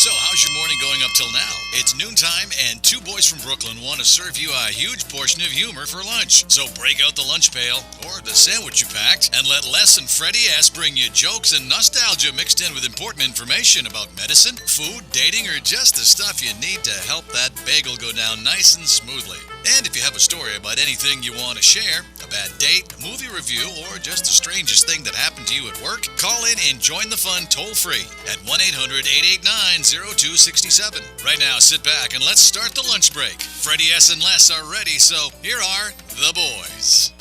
So, how's your morning going up till now? It's noontime, and two boys from Brooklyn want to serve you a huge portion of humor for lunch. So, break out the lunch pail or the sandwich you packed, and let Les and Freddie S bring you jokes and nostalgia mixed in with important information about medicine, food, dating, or just the stuff you need to help that bagel go down nice and smoothly. And if you have a story about anything you want to share, a bad date, movie review, or just the strangest thing that happened to you at work, call in and join the fun toll-free at 1-800-889-0267. Right now, sit back and let's start the lunch break. Freddie S. and Les are ready, so here are the boys.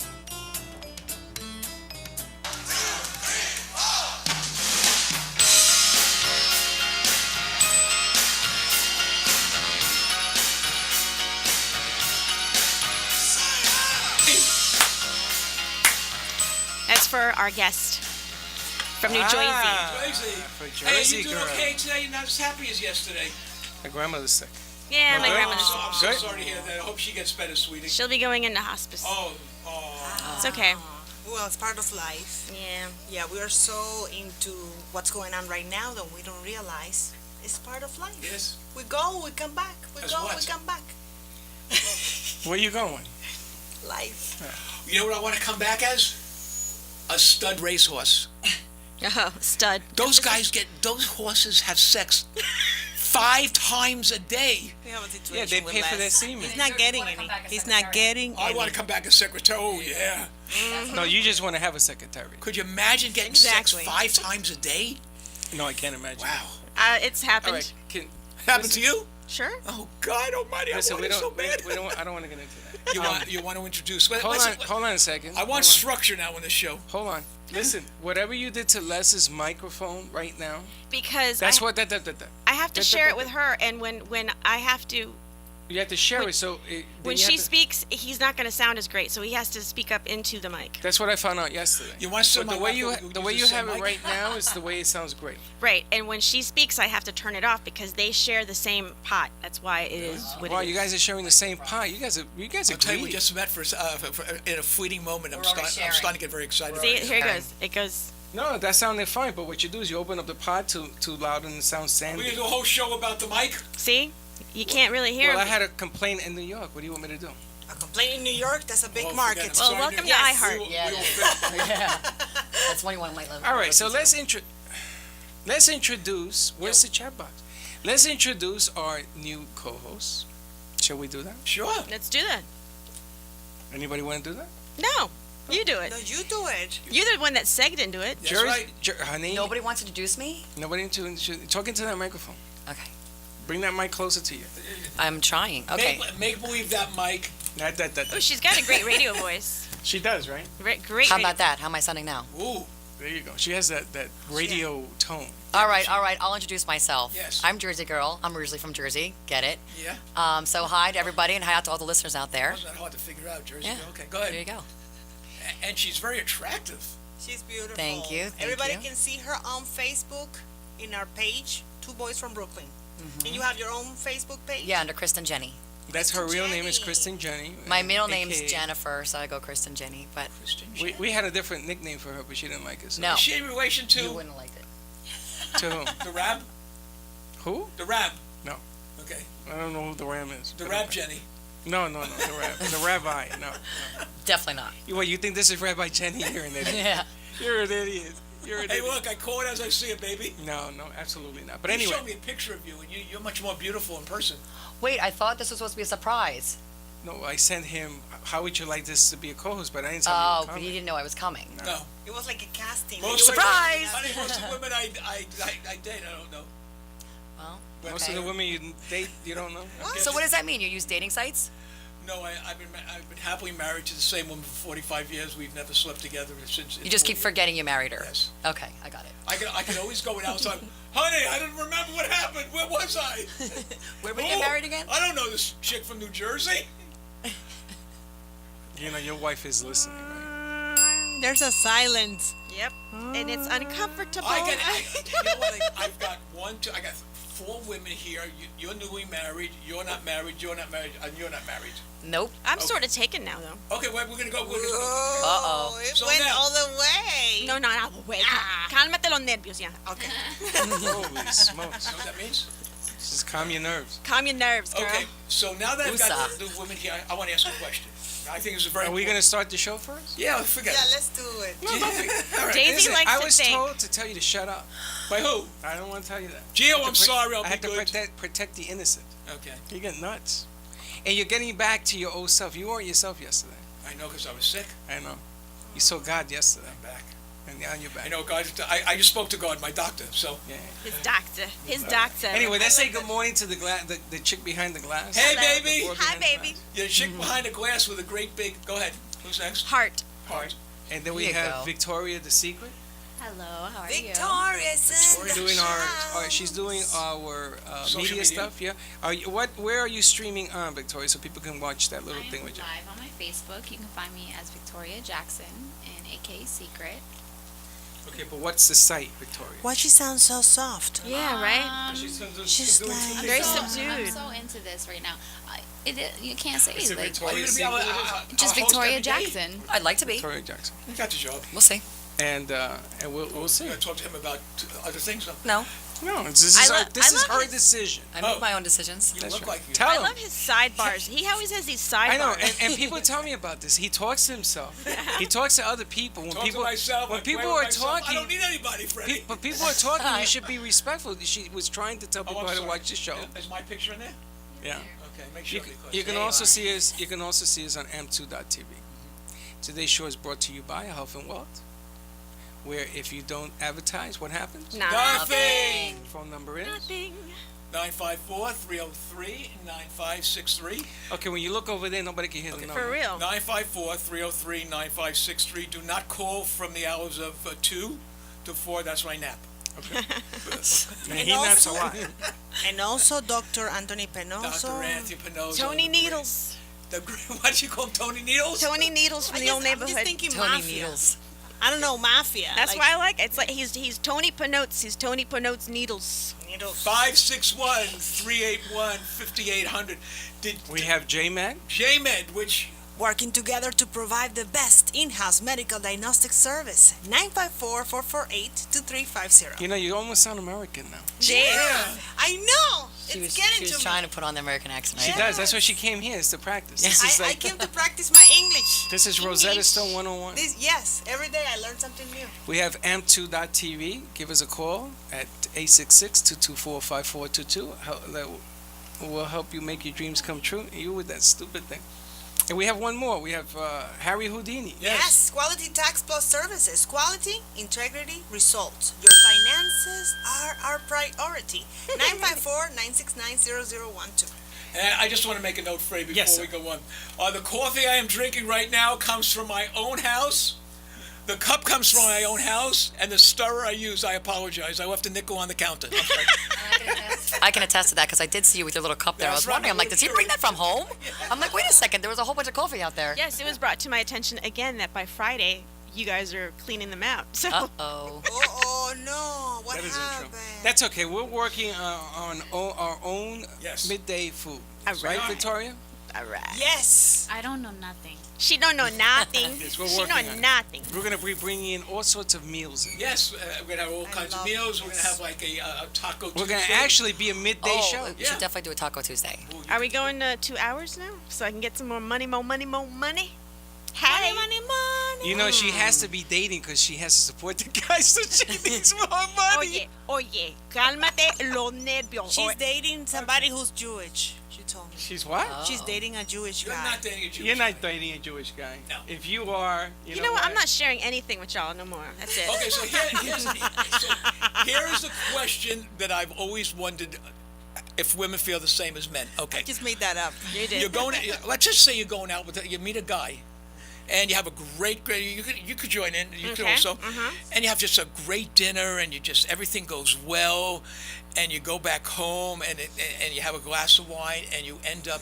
That's for our guest from New Jersey. For Jersey, Hey, you doing girl. okay today? You're not as happy as yesterday. My grandmother's sick. Yeah, my Good. grandmother's. I'm so Good. sorry to hear that. I hope she gets better, sweetie. She'll be going into hospice. Oh. It's okay. Well, it's part of life. Yeah. Yeah, we are so into what's going on right now that we don't realize it's part of life. Yes. We go, we come back. We As go, what? we come back. Where you going? Life. You know what I want to come back as? A stud racehorse. Oh, stud. Those horses have sex 5 times a day. We have a Yeah, situation they with pay for Les. their semen. He's not getting any. He's not getting I any. want to come back as secretary. Oh, yeah. No, you just want to have a secretary. Could you imagine getting Exactly. sex 5 times a day? No, I can't imagine. Wow. It's happened. All right, Happened to you? Sure. Oh, God almighty. listen, I want we it so don't, bad. we don't, I don't want to get into that. You want to introduce. Hold on a second. I want structure now in this show. Hold on. Listen, whatever you did to Les's microphone right now, Because that's I what have to that- share that- it with her, and when I have to, you have to share When- it. So when she speaks, he's not going to sound as great, so he has to speak up into the mic. that's what I found out yesterday. You want some But of the my way you laptop, the you way use you the have same it mic? right now is the way it sounds great. Right, and when she speaks, I have to turn it off because they share the same pot. That's why it is what Wow, it you is. guys are sharing the same pie. You guys are I'll tell you, we greedy. just met for in a fleeting moment. I'm starting to get very excited. See, about here it this. goes. It goes. No, that sounded fine. But what you do is you open up the pod too loud and it sounds We're sandy. gonna do a whole show about the mic. See, you can't really hear. Well, I me. had a complaint in New York. What do you want me to do? A complaint in New York, that's a big Oh, market. forget it. Well, Sorry, welcome to yes. iHeart. We will fit. Yeah. That's one might love. All right, so let's introduce. Where's the chat box? Let's introduce our new co-host. Shall we do that? Sure. Let's do that. Anybody want to do that? No, you do it. No, you do it. You're the one that segged into it. That's right. Her name. Nobody wants to introduce me? Nobody talk into that microphone. Okay. Bring that mic closer to you. I'm trying. Okay. Make believe that mic. Oh, she's got a great radio voice. She does, right? Great. How about that? How am I sounding now? Ooh. There you go. She has that radio tone. All right. I'll introduce myself. Yes. I'm Jersey girl. I'm originally from Jersey. Get it? Yeah. So hi to everybody and hi out to all the listeners out there. Wasn't that hard to figure out, Jersey? Yeah. Okay, go ahead. There you go. And she's very attractive. She's beautiful. Thank you, thank Everybody you. can see her on Facebook in our page, Two Boys from Brooklyn. And you have your own Facebook page? Yeah, under Kristen Jenny. That's her real name is Jenny. Kristen Jenny. My middle name's AKA Jennifer, so I go Kristen Jenny. But Christian. We had a different nickname for her, but she didn't like it. So. No. Is she in relation you to wouldn't have liked it. To whom? the Rab? Who? The Rab. No. Okay. I don't know who the Ram is. The Rab Jenny. No, the Rab. The Rabbi. No. Definitely not. You think this is Rabbi Jenny? You're an idiot. Yeah. You're an idiot. You're an Hey, idiot. look, I call it as I see it, baby. No, absolutely not. But You anyway, showed me a picture of you, and you're much more beautiful in person. Wait, I thought this was supposed to be a surprise. no, I sent him. How would you like this to be a co-host? But I didn't tell Oh, him. but he didn't know I was coming. No. It was like a casting. Most You were- Surprise! Honey, most of the women I date, I don't know. Well, Most okay. of the women you date, you don't know. So what does that mean? You use dating sites? No, I've been happily married to the same woman for 45 years. We've never slept together since. You just keep forgetting you married her. Yes. Okay, I got it. I can always go outside. Honey, I didn't remember what happened. Where was I? Where we get married again? I don't know this chick from New Jersey. You know, your wife is listening, right? There's a silence. Yep. And it's uncomfortable. You know what? I've got I got 4 women here. You're newly married. You're not married. You're not married. And you're not married. Nope. I'm sort of taken now, though. Okay, well, we're gonna go. Uh-oh. It So went now- all the way. No, wait. Cálmate los nervios, ya. Okay. Holy smokes. You know what that means? Calm your nerves. Calm your nerves, girl. Okay, so now that I've got Woosah. the women here, I want to ask a question. I think this is very Are we important. going to start the show first? Yeah, forget Yeah, it. let's do it. All right. Daisy Listen, likes I to was think. told to tell you to shut up. By who? I don't want to tell you that. Gio, I had I'm to pro- sorry, I'll I had be to good. protect the innocent. Okay, You get nuts. And you're getting back to your old self. You weren't yourself yesterday. I know because I was sick. I know. You saw God yesterday, I'm back. and now you're back. I know, guys. I just spoke to God, my doctor. So, Yeah. His doctor. His doctor. Anyway, let's say good morning to the chick behind the glass. hey, Hello. baby, The boy Hi, behind the baby. glass. you're a chick behind a glass with a great big. Go ahead. Who's next? Heart. Heart. And then we Here you have go. Victoria the Secret. Hello, how are Victorious in the Doing house. she's doing our Social media media. stuff. Yeah. Where are you streaming on, Victoria, so people can watch that little I thing am with you? live on my Facebook. You can find me as Victoria Jackson and AKA Secret. Okay, but what's the site, Victoria? Why she sounds so soft? Yeah, right? Um, She's doing like- two I'm Very things. so, I'm subdued. so into this right now. You can't say Is it like Victoria Are you gonna be Secret? just a host Victoria every day? Jackson. I'd like to be. Victoria Jackson. You got the job. We'll see. And we'll see. I'm gonna talk to him about other things. No, No, this is I her love his- decision. I Oh. make my own decisions. You That's look right. like you. Tell I him. love his sidebars. He always has these sidebars. I know, and people tell me about this. He talks to himself. He talks to other people. When Talk people to myself. when I people play are with myself. I talking, don't need anybody, Freddie. but people are talking. You should be respectful. She was trying to tell Oh, people I'm how to sorry. watch the show. Is my picture in there? Yeah. Okay, make You, sure. because- you can There you also are. see us. You can also see us on am2.tv. Today's show is brought to you by Health and Wealth, where if you don't advertise, what happens? Nothing. Phone number is. Nothing. 954-303-9563. Okay, when you look over there, nobody can hear the number. For real. 954-303-9563. Do not call from the hours of 2 to 4. That's my nap. And he naps a lot. And also Dr. Anthony Penoso. Dr. Anthony Penoso. Tony Needles. What do you call him, Tony Needles? Tony Needles from the old I'm just neighborhood. thinking Tony mafia. Needles. I don't know, mafia. That's why I like it. It's like he's Tony Penotes. He's Tony Penotes Needles. Needles. 561-381-5800. Did We have J-Med. JMed, which Working together to provide the best in-house medical diagnostic service. 954-448-2350. You know, you almost sound American now. Yeah. I know. She It's was, getting she was to trying me. to put on the American accent. She I- does. That's why she came here, is to practice. This is I like, came to practice my English. this is Rosetta English. Stone 101. Yes, every day I learn something new. We have amp2.tv. Give us a call at 866-224-5422. That will help you make your dreams come true. You with that stupid thing. And we have one more. We have Harry Houdini. Yes, Quality Tax Plus Services. Quality, integrity, results. Your finances are our priority. 954-969-0012. And I just want to make a note, Frey, before Yes, we sir. go on. The coffee I am drinking right now comes from my own house. The cup comes from my own house, and the stirrer I use, I apologize. I left a nickel on the counter. I'm sorry. I can attest to that because I did see you with your little cup there. I That's was right. wondering, I'm like, does he bring that from home? I'm like, wait a second, there was a whole bunch of coffee out there. Yes, it was brought to my attention again that by Friday you guys are cleaning them out. So Uh-oh. Oh, no. What That isn't true. happened? That's okay. We're working on our own Yes. midday food. All Right, right. Victoria? all right. Yes. I don't know nothing. She don't know nothing. Yes, we're She working on know it. nothing. We're going to be bringing in all sorts of meals in. Yes, we're going to have all kinds of love meals. We're going to this. have like a taco We're going to Tuesday. actually be a midday show. We should definitely do a Taco Tuesday. Are we going 2 hours now so I can get some more money, more money, more money? Hey, Money, money. You know, she has to be dating because she has to support the guys, so she needs more money. Oye, cálmate los nervios. She's dating somebody who's Jewish. She told me. She's what? She's dating a Jewish You're guy. not dating a Jewish You're not dating a Jewish guy. No. If you are, You know what? I'm not sharing anything with y'all no more. That's it. Okay, so here is the question that I've always wondered if women feel the same as men. Okay. Just made that up. You did. You're going. Let's just say you're going out with. You meet a guy, and you have a great. You could join in. You could Okay, also, and you have just a great dinner, and you just everything goes well, and you go back home, and you have a glass of wine, and you end up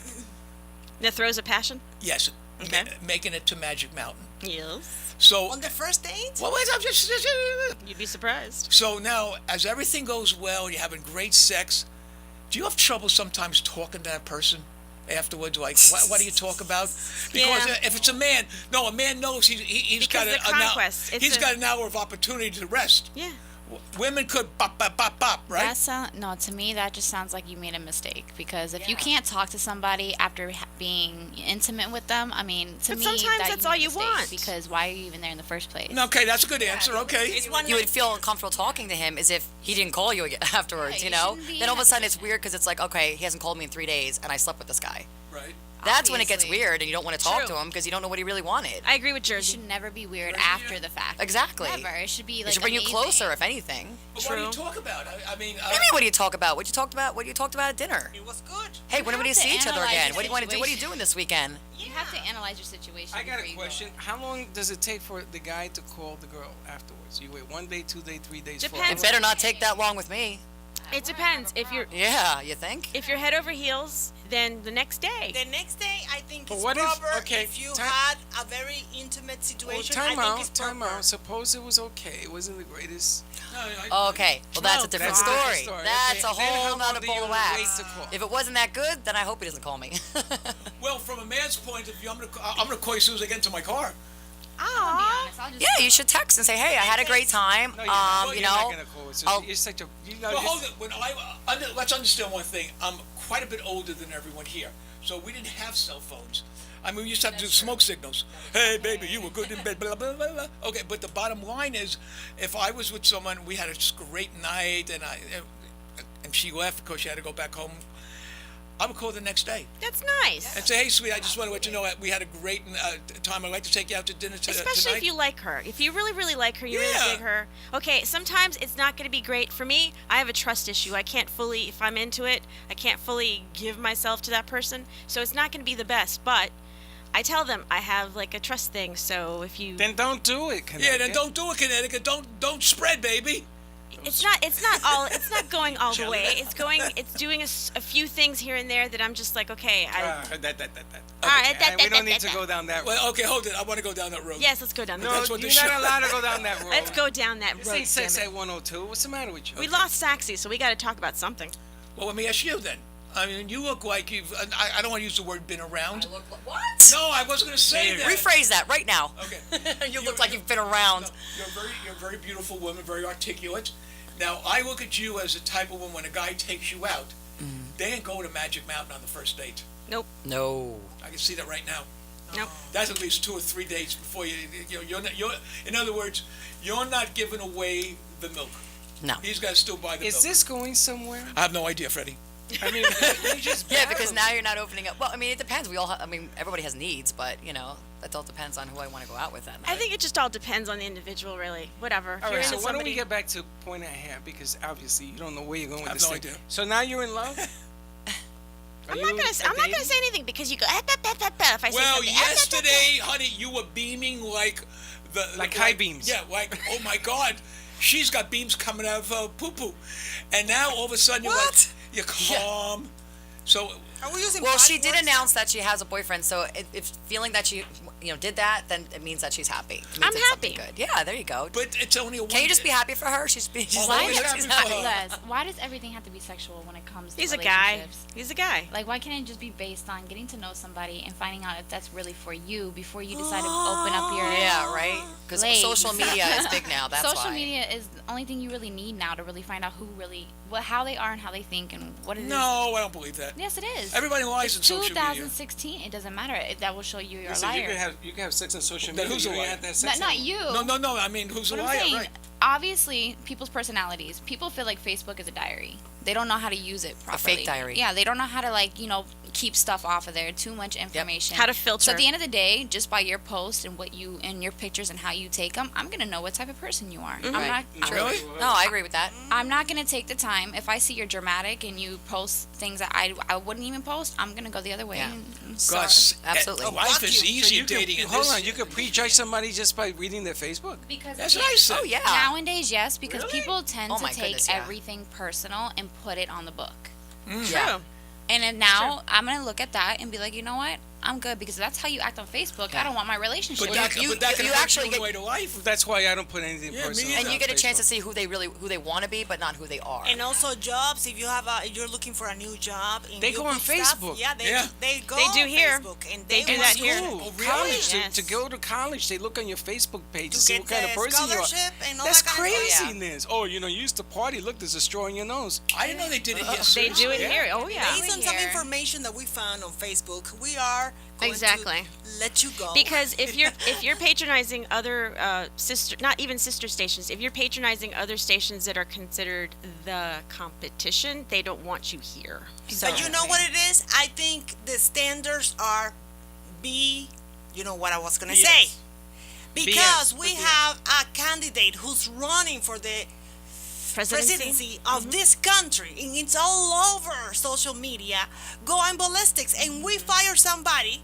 The throes of passion? yes, Okay. making it to Magic Mountain. Yes. So On the first date? well, wait, I'm just. You'd be surprised. So now, as everything goes well, you're having great sex. Do you have trouble sometimes talking to that person afterwards? Like, what do you talk about? Because Yeah. if it's a man, no, a man knows he's Because got the conquest, it's he's a- got an hour of opportunity to rest. Yeah. Women could bop, bop, bop, bop, right? No, to me that just sounds like you made a mistake, because if you can't talk to somebody after being intimate with them, I mean, to But me sometimes that that's made all a you mistake, want. because why are you even there in the first place? Okay, that's a good answer. Okay. It's one You would night. feel uncomfortable talking to him as if he didn't call you again afterwards, Yeah, you you know? shouldn't be Then all of in a that sudden it's position. weird because it's like, okay, he hasn't called me in 3 days and I slept with this guy. Right. That's when it gets Obviously. weird and you don't want to talk True. to him because you don't know what he really wanted. I agree with It Jersey. should never be weird Jersey, after yeah. the fact. Exactly. Never. It should be like It should bring you amazing. closer, if anything. But what do you True. talk about? I mean, What do you mean, what do you talk about? What you talked about? What you talked about at dinner? It was good. Hey, when are we have going to to see each other analyze again? the What do you want to do? What are you situation. doing this weekend? You have to analyze your situation. I got before a you go question. out. How long does it take for the guy to call the girl afterwards? You wait 1 day, 2 day, 3 days, 4 Depends. It better not take that long with me. It depends. If you're Yeah, you think? head over heels, then the next day. The next day, I think But it's what if- proper okay, if you time- had a very intimate Well, situation. time I think it's out, time proper. out. Suppose it was okay. It wasn't the greatest. Okay, well that's No, a different that's a different story. story. That's Okay, a then how whole long nother do bowl you of wait wax. to call? If it wasn't that good, then I hope he doesn't call me. well, from a man's point of view, I'm gonna call you as soon as I get into my car. I'll be Aw. honest, I'll just Yeah, you should text and say, hey, I had a great time. No, you're not. You You're not know, gonna call. It's, I'll- you're such a. You know, Well, you're- hold it. Let's understand one thing. I'm quite a bit older than everyone here, so we didn't have cell phones. I mean, we used to have to do smoke signals. Hey, baby, you were good in bed. Blah blah blah blah. Okay, but the bottom line is, if I was with someone, we had a great night, and she left because she had to go back home, I would call the next day That's nice. and say, hey, sweetie, I just want to let you know we had a great time. I'd like to take you out to dinner Especially tonight. if you like her. If you really, really like her, you Yeah. really dig her. Okay, sometimes it's not going to be great. For me, I have a trust issue. I can't fully, if I'm into it, I can't fully give myself to that person. So it's not going to be the best. But I tell them I have like a trust thing. So if you, Then don't do it. Yeah, then Connecticut. don't do it, Connecticut. Don't spread, baby. it's not going all the way. It's doing a few things here and there that I'm just like, okay, That. all right, Okay, we don't need to go down that road. Well, okay, hold it. I want to go down that road. yes, let's go down that No, road. what you're the not show- allowed to go down that road. Let's go down that This road. ain't sex damn it. at 102. What's the matter with you? We lost Saxy, so we got to talk about something. Well, let me ask you then. I mean, you look like you've. I don't want to use the word "been around." What? No, I wasn't going to say that. Rephrase that right now. Okay. You look like you've been around. No, you're a very beautiful woman, very articulate. Now, I look at you as the type of woman when a guy takes you out, they ain't going to Magic Mountain on the first date. Nope. No. I can see that right now. Nope. That's at least 2 or 3 dates before you're in other words, you're not giving away the milk. No. He's got to still buy the Is milk. this going somewhere? I have no idea, Freddie. I mean, you just Yeah, because now you're not opening up. Well, I mean, it depends. Everybody has needs, but, you know, that all depends on who I want to go out with that night. I think it just all depends on the individual, really. Whatever. If All you're right, so into why don't we somebody, get back to point at hand, because obviously you don't know where you're going with I have this no thing. idea. So now you're in love? I'm not gonna say anything because you go. If I say Well, something, yesterday, honey, you were beaming like Like high beams. Yeah, like oh my God, she's got beams coming out of her poo poo, and now all of a sudden you're like What? you're calm. So Are we using Well, she bad did words? announce that she has a boyfriend, so if feeling that she, did that, then it means that she's happy. It means I'm it's something happy. Good. Yeah, there you go. but it's only a one. Can you just be happy for her? She's Oh, Why always does, happy she's for happy. her. Les, why does everything have to be sexual when it comes to he's a guy. relationships? He's a guy. Like, why can't it just be based on getting to know somebody and finding out if that's really for you before you decide to open up your Yeah, right? Because Late. social media is big now. That's social why. media is the only thing you really need now to really find out how they are and how they think and what it is. No, I don't believe that. Yes, it is. Everybody lies in It's social media. 2016. It doesn't matter. That will show you you're Listen, a you liar. can have sex on social Then media. who's a you don't liar? have to have sex Not anymore. you. No. I mean, who's a What I'm liar? saying, Right. obviously, people's personalities. People feel like Facebook is a diary. They don't know how to use it properly. fake diary. Yeah, they don't know how to keep stuff off of there. Too much information. How to filter. So at the end of the day, just by your post and your pictures and how you take them, I'm gonna know what type of person you are. Mm-hmm. Right. Really? No, I agree with that. I'm not gonna take the time. If I see you're dramatic and you post things that I wouldn't even post, I'm gonna go the other way. Yeah. Sorry. Gosh, Absolutely. life is Fuck you. easier you can, dating in hold this. on, you could prejudge somebody just by reading their Facebook? Because That's what I said. Oh, yeah. nowadays, yes, because Really? people tend Oh, to my take goodness, yeah. everything personal and put it on the book. True. Yeah. And then now I'm gonna look at that and be like, you know what? I'm good, because that's how you act on Facebook. I don't want my relationship. But that, you- but that can you hurt actually you get- away to life. That's why I don't put anything Yeah, me personal. either. And on you get a chance to Facebook. see who they want to be, but not who they are. And also jobs. If you're looking for a new job, and They you go on put stuff, Facebook. yeah, Yeah. they go They do on here. Facebook, and They do want that here. School, Oh, really? college, Yes. to go to college, they look on your Facebook page to, to see get what kind of the person you are. scholarship and all That's that kind of stuff. craziness. Oh, you used to party. Look, there's a straw in your nose. I didn't know they did it here. They do it Yeah. here. Oh yeah. Based on some Here. information that we found on Facebook, we are going Exactly. to let you go. Because if you're patronizing other not even sister stations, if you're patronizing other stations that are considered the competition, they don't want you here. So But you know what it is? I think the standards are B. You know what I was going to say? BS. Because BS. we have a candidate who's running for the presidency of this country, and it's all over social media, going ballistics, and we fire somebody,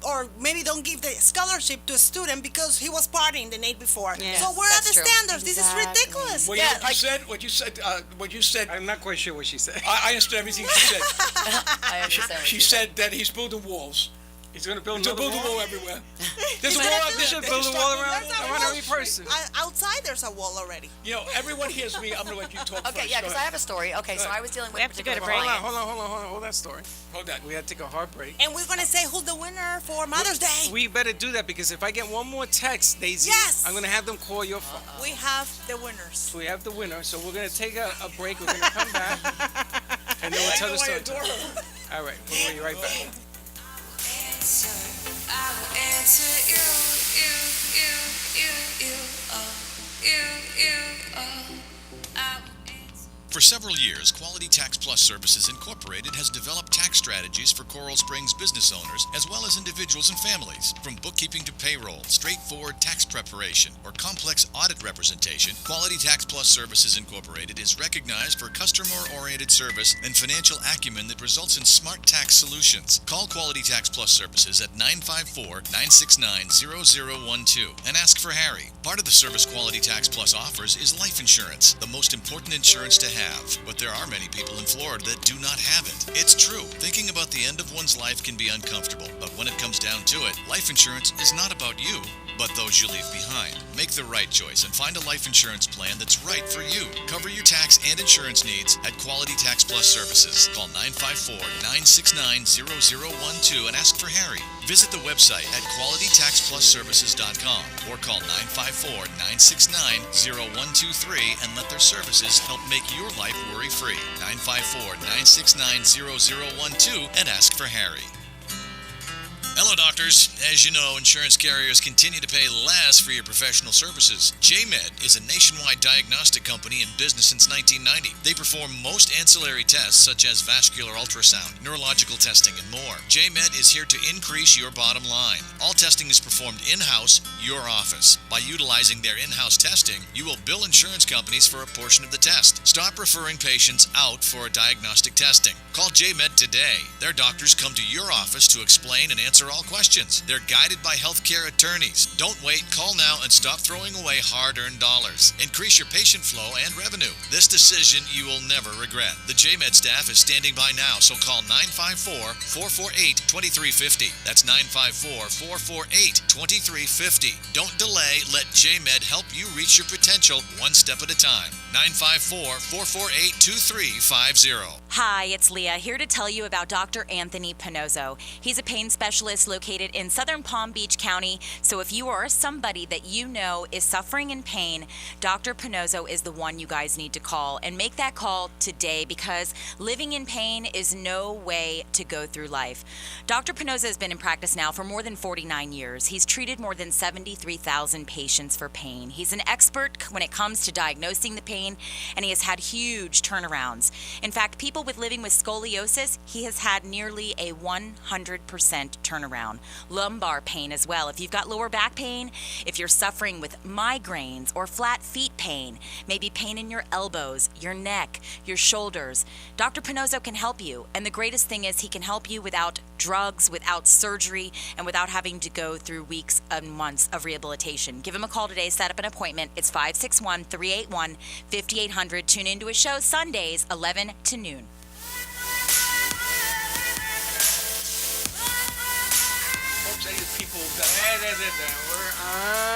or maybe don't give the scholarship to a student because he was partying the night before. Yes, So where are that's the true. standards? This is Exactly. ridiculous. Well, Yeah, what you like- said, what you said, I'm not quite sure what she said. I understood everything she said. I understand. what She you're saying. said that he's building walls. He's going to build To another build a wall? wall everywhere. There's a He's wall gonna out do there. should They build can a wall start- around every person. Outside, there's a wall already. You know, everyone hears me. I'm going to let you talk Okay, first. yeah, Go because I ahead. have a story. Okay, so ahead. I was dealing with We have to go to particular break. Hold client. on. Hold that story. Hold that. We had to take a hard break. And we're going to say who's the winner for Mother's Day. We better do that, because if I get one more text, Daisy, Yes. I'm going to have them call your phone. We have the winners. So we have the winner. So we're going to take a break. We're going to come back, and then we'll I tell the know I story. adore her. All right, we'll be right back. For several years, Quality Tax Plus Services Incorporated has developed tax strategies for Coral Springs business owners as well as individuals and families. From bookkeeping to payroll, straightforward tax preparation, or complex audit representation, Quality Tax Plus Services Incorporated is recognized for customer-oriented service and financial acumen that results in smart tax solutions. Call Quality Tax Plus Services at 954-969-0012 and ask for Harry. Part of the service Quality Tax Plus offers is life insurance, the most important insurance to have. But there are many people in Florida that do not have it. It's true. Thinking about the end of one's life can be uncomfortable, but when it comes down to it, life insurance is not about you, but those you leave behind. Make the right choice and find a life insurance plan that's right for you. Cover your tax and insurance needs at Quality Tax Plus Services. Call 954-969-0012 and ask for Harry. Visit the website at qualitytaxplusservices.com or call 954-969-0123 and let their services help make your life worry-free. 954-969-0012 and ask for Harry. Hello, doctors. As you know, insurance carriers continue to pay less for your professional services. JMed is a nationwide diagnostic company in business since 1990. They perform most ancillary tests such as vascular ultrasound, neurological testing, and more. JMed is here to increase your bottom line. All testing is performed in-house, your office. By utilizing their in-house testing, you will bill insurance companies for a portion of the test. Stop referring patients out for diagnostic testing. Call JMed today. Their doctors come to your office to explain and answer all questions. They're guided by healthcare attorneys. Don't wait. Call now and stop throwing away hard-earned dollars. Increase your patient flow and revenue. This decision you will never regret. The JMed staff is standing by now, so call 954-448-2350. That's 954-448-2350. Don't delay. Let JMed help you reach your potential one step at a time. 954-448-2350. Hi, it's Leah, here to tell you about Dr. Anthony Pinozzo. He's a pain specialist located in Southern Palm Beach County, so if you or somebody that you know is suffering in pain, Dr. Pinozzo is the one you guys need to call. And make that call today, because living in pain is no way to go through life. Dr. Pinozzo has been in practice now for more than 49 years. He's treated more than 73,000 patients for pain. He's an expert when it comes to diagnosing the pain, and he has had huge turnarounds. In fact, people living with scoliosis, he has had nearly a 100% turnaround. Lumbar pain as well. If you've got lower back pain, if you're suffering with migraines or flat feet pain, maybe pain in your elbows, your neck, your shoulders, Dr. Pinozzo can help you. And the greatest thing is he can help you without drugs, without surgery, and without having to go through weeks and months of rehabilitation. Give him a call today, set up an appointment. It's 561-381-5800. Tune into his show Sundays, 11 to noon. Any of the people that.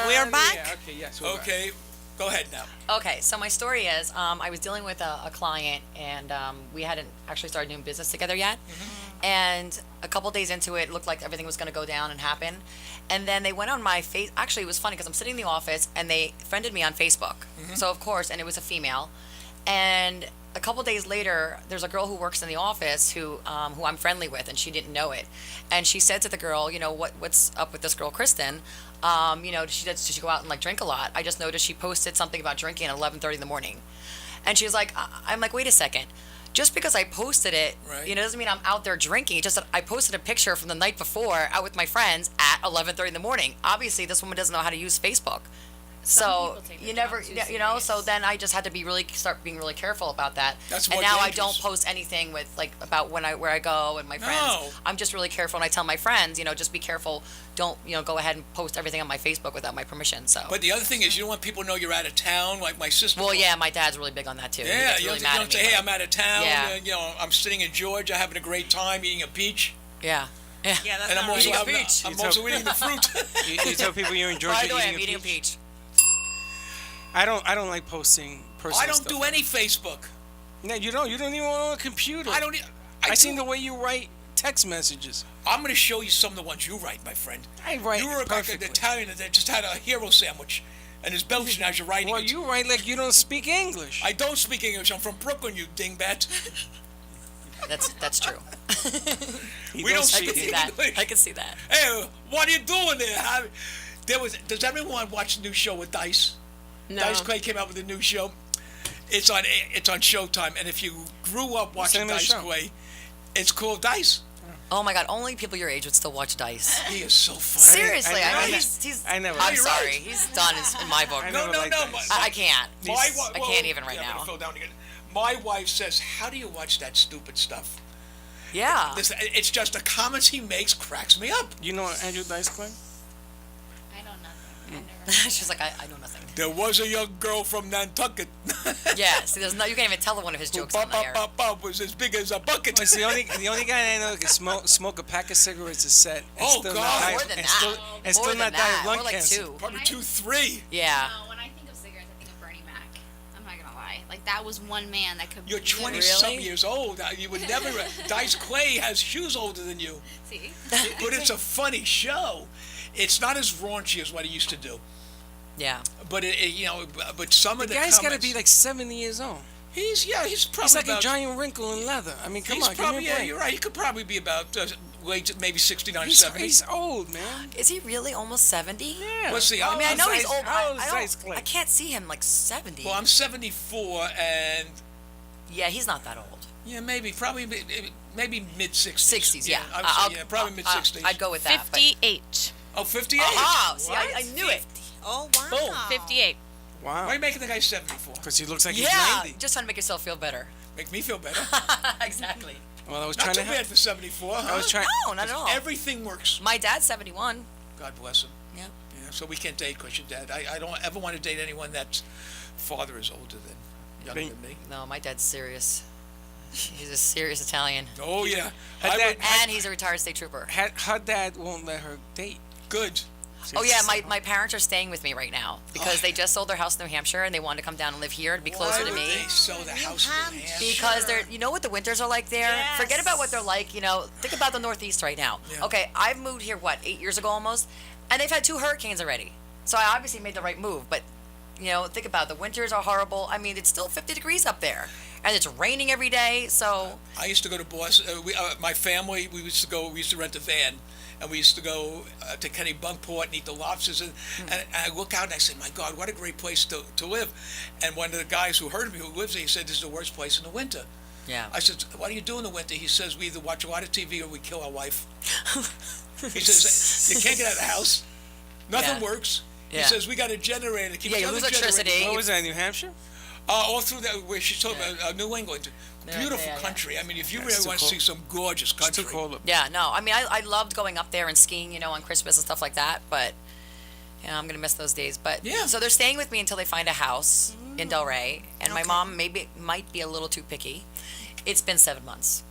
We're back? Yeah, okay, yes. We're back. Okay, go ahead now. Okay, so my story is I was dealing with a client, and we hadn't actually started doing business together yet. And a couple days into it, looked like everything was going to go down and happen. And then they went on my face. Actually, it was funny because I'm sitting in the office, and they friended me on Facebook. So, of course, and it was a female. And a couple days later, there's a girl who works in the office who I'm friendly with, and she didn't know it. And she said to the girl, what's up with this girl, Kristen? Does she go out and like drink a lot? I just noticed she posted something about drinking at 11:30 in the morning. And she's like, I'm like, wait a second. Just because I posted it, Right. doesn't mean I'm out there drinking. It just that I posted a picture from the night before out with my friends at 11:30 in the morning. Obviously, this woman doesn't know how to use Facebook. So people take you their never, job too so serious. then I just had to start being really careful about that. That's and more now I dangerous. don't post anything with like about where I go and my friends. No. I'm just really careful, and I tell my friends, just be careful. Don't go ahead and post everything on my Facebook without my permission. So. But the other thing is, you don't want people to know you're out of town. Like my sister. Well, yeah, my dad's really big on that too. He Yeah, gets you really don't, mad you at don't me say, hey, when- I'm out of town. Yeah. I'm sitting in Georgia having a great time eating a peach. Yeah. Yeah. Yeah, that's And I'm not also, really Eating a having, peach. I'm You also told- eating the fruit. You tell people you're in Georgia By the way, I'm eating eating a a peach. peach. I don't like posting personal I don't stuff. do any Facebook. No, you don't. You don't even on a computer. I don't. I seen the way you write text messages. I'm going to show you some of the ones you write, my friend. I write You were like an perfectly. Italian that just had a hero sandwich, and is Belgian as you're writing Well, it. you write like you don't speak English. I don't speak English. I'm from Brooklyn, you dingbat. That's true. He we don't I speak can see that. English. I can see that. Hey, what are you doing there? Does everyone watch the new show with Dice? No. Dice Clay came out with a new show. It's on Showtime, and if you grew up What's the watching name of the Dice show? Clay, it's called Dice. Oh my God! Only people your age would still watch Dice. He is so funny. Seriously, I I mean, never- he's. I never- I'm You're sorry, right. he's done in my book. I No, never no, liked no. Dice. I can't. I can't even right I'm now. gonna fall down again. My wife says, "How do you watch that stupid stuff?" Yeah. It's just the comments he makes cracks me up. You know Andrew Dice Clay? I know nothing. I never. She's like, I know nothing. There was a young girl from Nantucket. Yeah. See, you can't even tell one of his Who jokes on there. was as big as a bucket. It's the only guy I know that can smoke a pack of cigarettes a set. And Oh, still God. not die- More than and that. Still, and More still than not die that. of lung More like cancer. 2. Probably 2, 3. Yeah. No, when I think of cigarettes, I think of Bernie Mac. I'm not gonna lie. Like that was one man that could. You're literally- 20-some years old. You would never. Dice Clay has shoes older than you. See. But it's a funny show. It's not as raunchy as what he used to do. Yeah. But but some The of the guy's got to comments, be like 70 years old. he's probably He's like about, a giant wrinkle in leather. I mean, come he's on, probably, give me a yeah, break. you're right. He could probably be about late, maybe 69, He's, 70. he's old, man. Is he really almost 70? Yeah. Let's see. I mean, I know he's Dice- old. how old is I Dice don't. Clay? I can't see him like 70. Well, I'm 74, and Yeah, he's not that old. yeah, probably maybe mid 60s. 60s, yeah. I would say, yeah, probably mid 60s. I'd go with that. but- 58. Oh, 58. Oh, see, I knew it. Oh, wow. Boom. 58. Why Wow. are you making the guy 74? Because he looks like Yeah, he's 90. just trying to make yourself feel better. Make me feel better. Exactly. Well, I was Not trying too to bad help. for 74, huh? I was trying. No, not at all. Everything works. My dad's 71. God bless him. Yeah. Yeah, so we can't date because you're dead. I don't ever want to date anyone that's father is older than younger than me. No, my dad's serious. He's a serious Italian. Oh yeah, Her I dad- would, And he's a retired state trooper. Her dad won't let her date. good. Oh yeah, my parents are staying with me right now because they just sold their house in New Hampshire and they wanted to come down and live here and be closer Why to would me. they sell the house in New Hampshire? Because they're, you know what the winters are like there? Yes. Forget about what they're like, think about the Northeast right now. Yeah. Okay, I've moved here, 8 years ago almost? And they've had 2 hurricanes already. So I obviously made the right move, but, think about it. The winters are horrible. I mean, it's still 50 degrees up there. And it's raining every day, so... I used to go to Boston. My family, we used to rent a van, and we used to go to Kennebunkport and eat the lobsters. And I look out and I said, my God, what a great place to live. And one of the guys who heard me, who lives there, he said, this is the worst place in the winter. Yeah. I said, what do you do in the winter? He says, we either watch a lot of TV or we kill our wife. He says, you can't get out of the house. Nothing Yeah. works. Yeah. He says, we got a generator. Keep Yeah, you telling lose the generator- electricity. What was that, New Hampshire? All through that, where she's talking about New England. Beautiful yeah. country. I mean, if you Yeah, really it's too want to cold. see some gorgeous It's country. too cold up. Yeah, no, I mean, I loved going up there and skiing, on Christmas and stuff like that, but, I'm going to miss those days. But, Yeah. so they're staying with me until they find a house in Delray, and my Okay. mom might be a little too picky. It's been 7 months.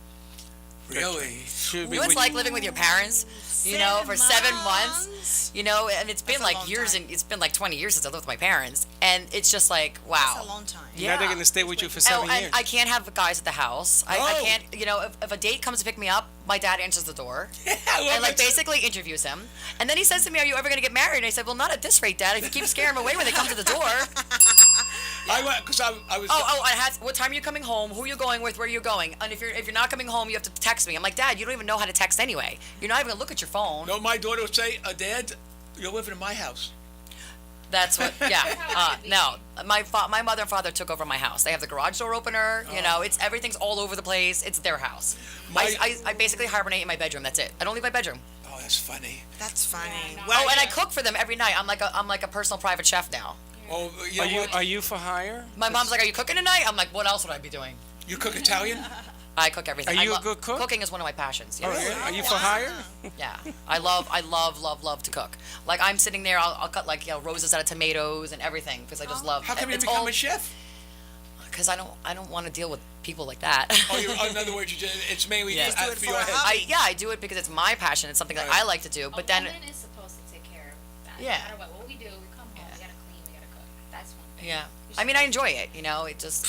Really? She'll be You know, it's with like living with your parents, you know, for 7 months. months. You know, and it's been That's a like long years, time. and it's been like 20 years since I lived with my parents, and it's just like, wow. That's a long time. Now they're Yeah. gonna stay with you for Oh, 7 and years. I can't have guys at the house. I Oh. can't, you know, if a date comes to pick me up, my dad answers the door I love and like it. basically interviews him. And then he says to me, "Are you ever gonna get married?" And I said, "Well, not at this rate, Dad. If you keep scaring them away when they come to the door." Because I was. What time are you coming home? Who are you going with? Where are you going? And if you're not coming home, you have to text me. I'm like, Dad, you don't even know how to text anyway. You're not even gonna look at your phone. No, my daughter would say, Dad, you're living in my house. That's what. Yeah. No, my mother and father took over my house. They have the garage door opener. You know, it's everything's all over the place. It's their house. I basically hibernate in my bedroom. That's it. I don't leave my bedroom. Oh, that's funny. That's funny. Oh, and I cook for them every night. I'm like a personal private chef now. Oh, you know what? Are you for hire? My mom's like, "Are you cooking tonight?" I'm like, "What else would I be doing?" You cook Italian? I cook everything. Are you I a good cook? Cooking is one of my passions. Oh, Yes. yeah? Are you for hire? Yeah, I love to cook. Like I'm sitting there, I'll cut like roses out of tomatoes and everything because I just love. How come you it's become all a chef? because I don't want to deal with people like that. In other words, it's mainly Yeah. Just do it for for your a head. hobby. I do it because it's my passion. It's something that I like to do. But then, woman is supposed to take care of that. Yeah. No matter what we do, we come home, we gotta clean, we gotta cook. That's one thing. yeah, I mean I enjoy it. You know, it just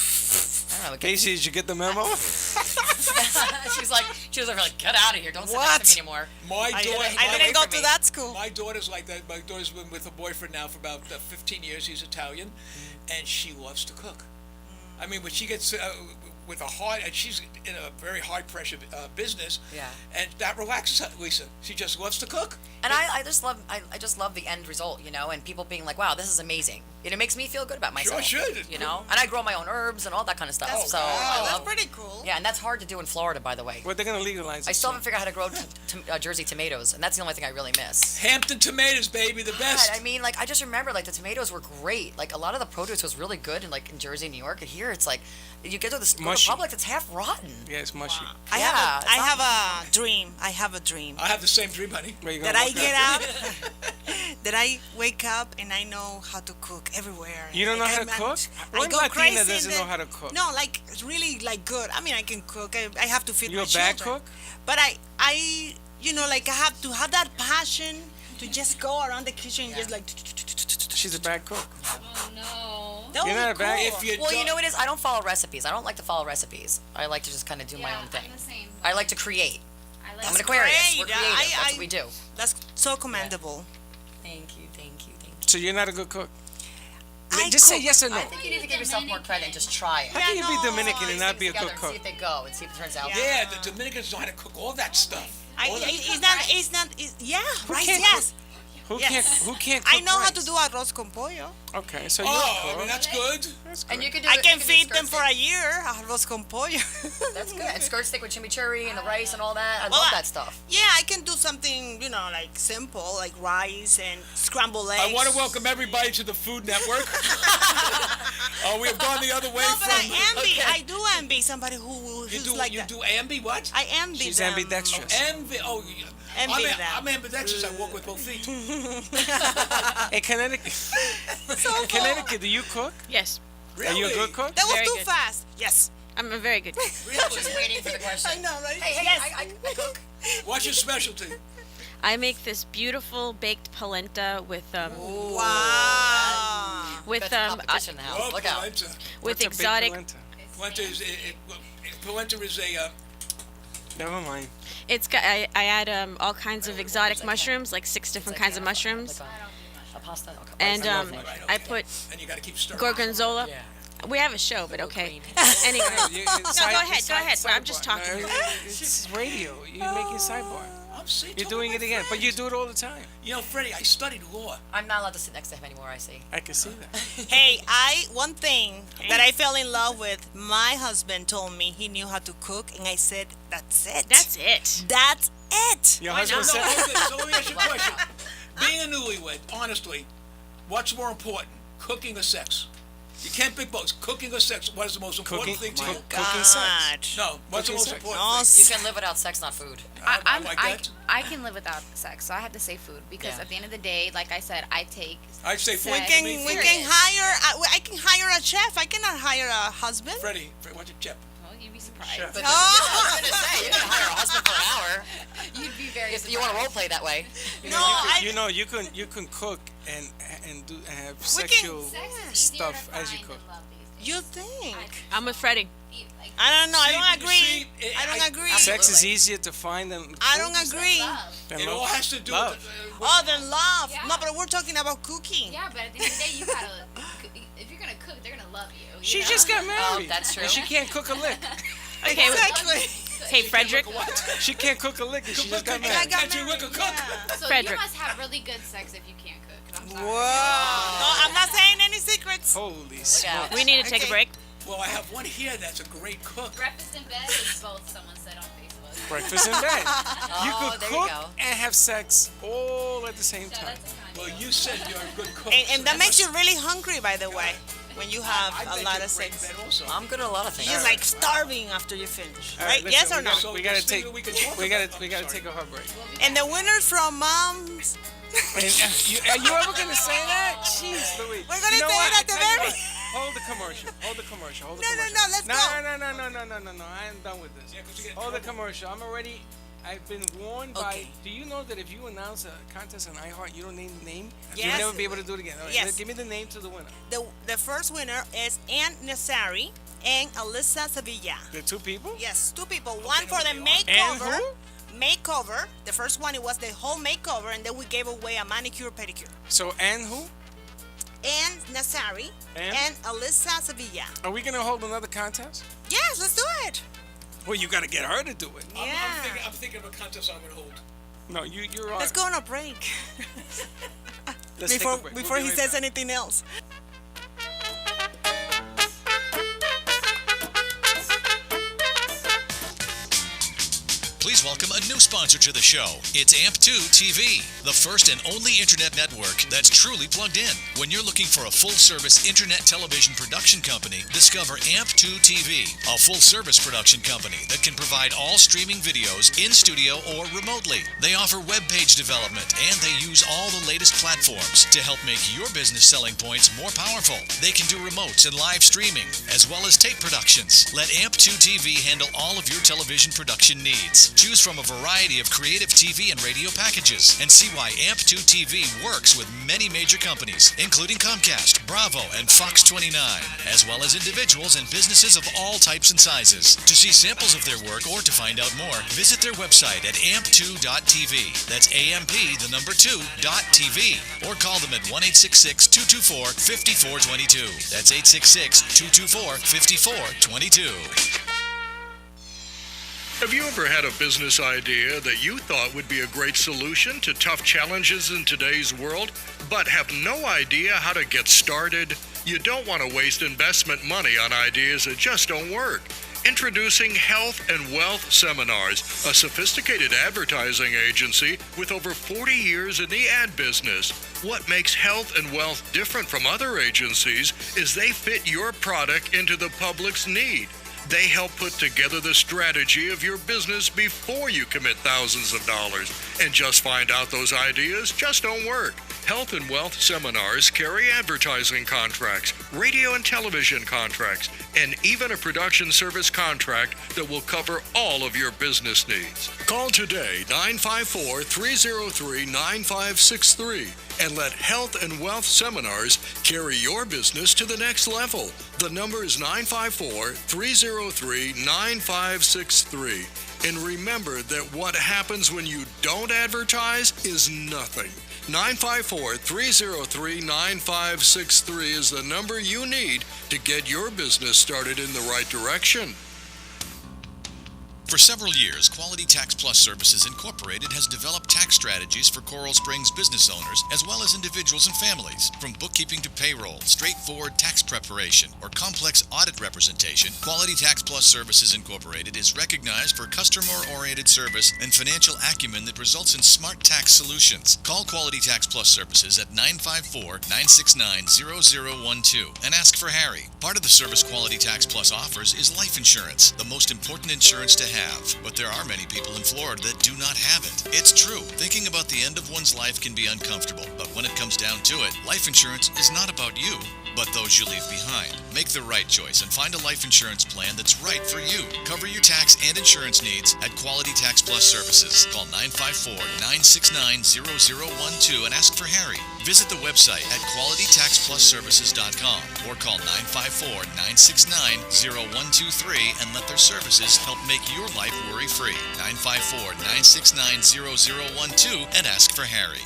I don't know. It gets, Casey, did you get the memo? she was like, "Get out of here! Don't sit What? next to me anymore." My I daughter, didn't, I away didn't go from to me. that school. my daughter's like that. My daughter's been with her boyfriend now for about 15 years. He's Italian, and she loves to cook. I mean, when she gets with a hard, and she's in a very high pressure business, Yeah. and that relaxes her, Lisa. She just loves to cook. And I just love the end result, you know, and people being like, "Wow, this is amazing." It makes me feel good about myself. should. You know, and I grow my own herbs and all that kind of stuff. That's so cool. I That's love. pretty cool. Yeah, and that's hard to do in Florida, by the way. Well, they're gonna legalize it. I still soon. haven't figured out how to grow Jersey tomatoes, and that's the only thing I really miss. Hampton tomatoes, baby, the best. God, I mean, like I just remember, like the tomatoes were great. Like a lot of the produce was really good, in Jersey, New York, and here it's like you get to the Mushy. Publix, it's half rotten. Yeah, it's mushy. I Yeah, have it's I not- have a dream. I have a dream. I have the same dream, honey. Where you That gonna I work get out? up, that I wake up and I know how to cook everywhere. You don't know how to I'm- cook? I One go Latina crazy doesn't and know then- how to cook. No, like really like good. I mean, I can cook. I have to feed You're my a bad children. cook? But I like I have to have that passion to just go around the kitchen and just like. She's a bad cook. Oh no. That You're would not a be bad- cool. If you Well, you don't- know what it is? I don't follow recipes. I don't like to follow recipes. I like to just kind of do my own thing. I'm the same. I like to create. I like I'm an That's Aquarius. We're great. creative. I- That's what we do. That's so commendable. Thank you. So you're not a good cook. I Just say cook. yes or no. I think you need to give yourself more credit and just try it. How can you be no, Dominican and not be a Together good and cook? see if they go and see if it turns out. Yeah, the Dominicans know how to cook all that stuff. All that It's not. Yeah, right. can't Yes. Who Yes. can't cook I know how rice? to do arroz con pollo. Okay, so Oh, you're a I mean, cook. that's good. That's And good. you can do. I you can do feed skirt them for steak. a year. Arroz con pollo. That's good. And skirt steak with chimichurri and the rice and all that. I Well, love that stuff. Yeah, I can do something, like simple, like rice and scrambled eggs. I want to welcome everybody to the Food Network. We have gone the other way No, but from. I envy. Okay. I do envy somebody who's You do like you that. do ambi what? I envy She's them. ambidextrous. Envy. Oh, yeah. Envy them. I'm ambidextrous. I walk with both feet. In Connecticut, So Connecticut, do you cook? Yes, Are you a Really? good cook? That was Very too good. fast. Yes. I'm a very good cook. Just waiting for the question. I know, right? Hey, yes. I cook. What's your specialty? I make this beautiful baked polenta with Wow. with That's competition in the house. Oh, Look out. polenta. with What's a baked exotic. polenta? Polenta is polenta is a. Never mind. It's got I add all kinds of exotic mushrooms, like 6 different kinds of mushrooms, Like a pasta. Okay. and I love I okay. put And you got to keep stirring. gorgonzola. Yeah. We have a show, but okay. Creamy. Anyway, No, go ahead, go ahead, but I'm just talking. It's radio. You're making sidebar. I'm saying, You're doing it again, but you do it all the time. You know, Freddie, I studied law. I'm not allowed to sit next to him anymore. I see. I can see that. Hey, one thing that I fell in love with, my husband told me he knew how to cook, and I said, that's it. That's it. That's it. Your Why husband not? No, said, okay, so let me ask you a question. Being a newlywed, honestly, what's more important, cooking or sex? You can't pick both. Cooking or sex? What is the most important thing to you? cooking sex. No, what's the Cooking most sex. important No, thing? You can live without sex, not food. I like that. I can live without sex, so I have to say food because Yeah. at the end of the day, like I said, I take. I'd say We food. can- to me, We food. can hire. I can hire a chef. I cannot hire a husband. Freddie, what's your chip? Well, you'd be surprised. Chef. But I was gonna say, you're gonna hire a husband You want to role play that way? You can cook and have sexual stuff as you cook. You think? I'm with Freddie. I don't know. I don't agree. See, I don't agree. Sex is easier to find than I don't agree. It all has to do love. with Oh, the love. Yeah. No, but we're talking about cooking. Yeah, but at the end of the day, you gotta. If you're gonna cook, they're gonna love you. She you know? just got married. that's true. And she can't cook a lick. Okay, Exactly. hey, Frederick. She can't cook a lick and she just got I married. got Can't you married, cook a cook? yeah. So Frederick. you must have really good sex if you can't cook. 'Cause I'm sorry. Whoa. No, I'm not saying any secrets. Holy out. smokes. We need to take a Okay. break. Well, I have one here that's a great cook. Breakfast in bed is both. Someone said on Facebook. Breakfast in bed. You Oh, could there cook you go. and have sex all at the same So time. that's a kind Well, you said you're a good cook. And that makes you really hungry, by the way, when you have I a bet lot you're of great sex. in bed also. I'm good at a lot of things. You're like starving after you finish, All right? listen, Yes or we no? gotta- So we gotta next thing take. we can talk We about- gotta I'm sorry. take a hard break. And the winners from Moms. And, are you ever gonna say that? Jeez, Louise. We're gonna You know say what? it at the I tell you very- what. Hold the commercial. Hold the commercial. Hold the No, no, commercial. no, let's no, go. No. I am done with this. Yeah, 'cause you get in Hold the trouble. commercial. I've been warned by. Okay. Do you know that if you announce a contest on iHeart, you don't name the name? Yes. You'll never be able to do it again. All right, Yes. Give me the name to the winner. The first winner is Ann Nazari and Alyssa Sevilla. The two people? Yes, two people. One for the And makeover. who? Makeover. The first one, it was the whole makeover, and then we gave away a manicure pedicure. So, and who? Ann Nazari And? Alyssa Sevilla. Are we gonna hold another contest? Yes, let's do it. Well, you gotta get her to do it. Yeah. I'm thinking of a contest I'm going to hold. No, you're on. Let's go on a break Let's take before a break. before We'll he be says right back. anything else. Please welcome a new sponsor to the show. It's AMP2 TV, the first and only internet network that's truly plugged in. When you're looking for a full-service internet television production company, discover AMP2 TV, a full-service production company that can provide all streaming videos in studio or remotely. They offer web page development, and they use all the latest platforms to help make your business selling points more powerful. They can do remotes and live streaming, as well as tape productions. Let AMP2 TV handle all of your television production needs. Choose from a variety of creative TV and radio packages and see why AMP2 TV works with many major companies, including Comcast, Bravo, and Fox 29, as well as individuals and businesses of all types and sizes. To see samples of their work or to find out more, visit their website at amp2.tv. That's AMP2.TV. Or call them at 1-866-224-5422. That's 866-224-5422. Have you ever had a business idea that you thought would be a great solution to tough challenges in today's world, but have no idea how to get started? You don't want to waste investment money on ideas that just don't work. Introducing Health and Wealth Seminars, a sophisticated advertising agency with over 40 years in the ad business. What makes Health and Wealth different from other agencies is they fit your product into the public's need. They help put together the strategy of your business before you commit thousands of dollars. And just find out those ideas just don't work. Health and Wealth Seminars carry advertising contracts, radio and television contracts, and even a production service contract that will cover all of your business needs. Call today 954-303-9563 and let Health and Wealth Seminars carry your business to the next level. The number is 954-303-9563. And remember that what happens when you don't advertise is nothing. 954-303-9563 is the number you need to get your business started in the right direction. For several years, Quality Tax Plus Services Incorporated has developed tax strategies for Coral Springs business owners as well as individuals and families. From bookkeeping to payroll, straightforward tax preparation, or complex audit representation, Quality Tax Plus Services Incorporated is recognized for customer-oriented service and financial acumen that results in smart tax solutions. Call Quality Tax Plus Services at 954-969-0012 and ask for Harry. Part of the service Quality Tax Plus offers is life insurance, the most important insurance to have. But there are many people in Florida that do not have it. It's true. Thinking about the end of one's life can be uncomfortable, but when it comes down to it, life insurance is not about you, but those you leave behind. Make the right choice and find a life insurance plan that's right for you. Cover your tax and insurance needs at Quality Tax Plus Services. Call 954-969-0012 and ask for Harry. Visit the website at qualitytaxplusservices.com or call 954-969-0123 and let their services help make your life worry-free. 954-969-0012 and ask for Harry.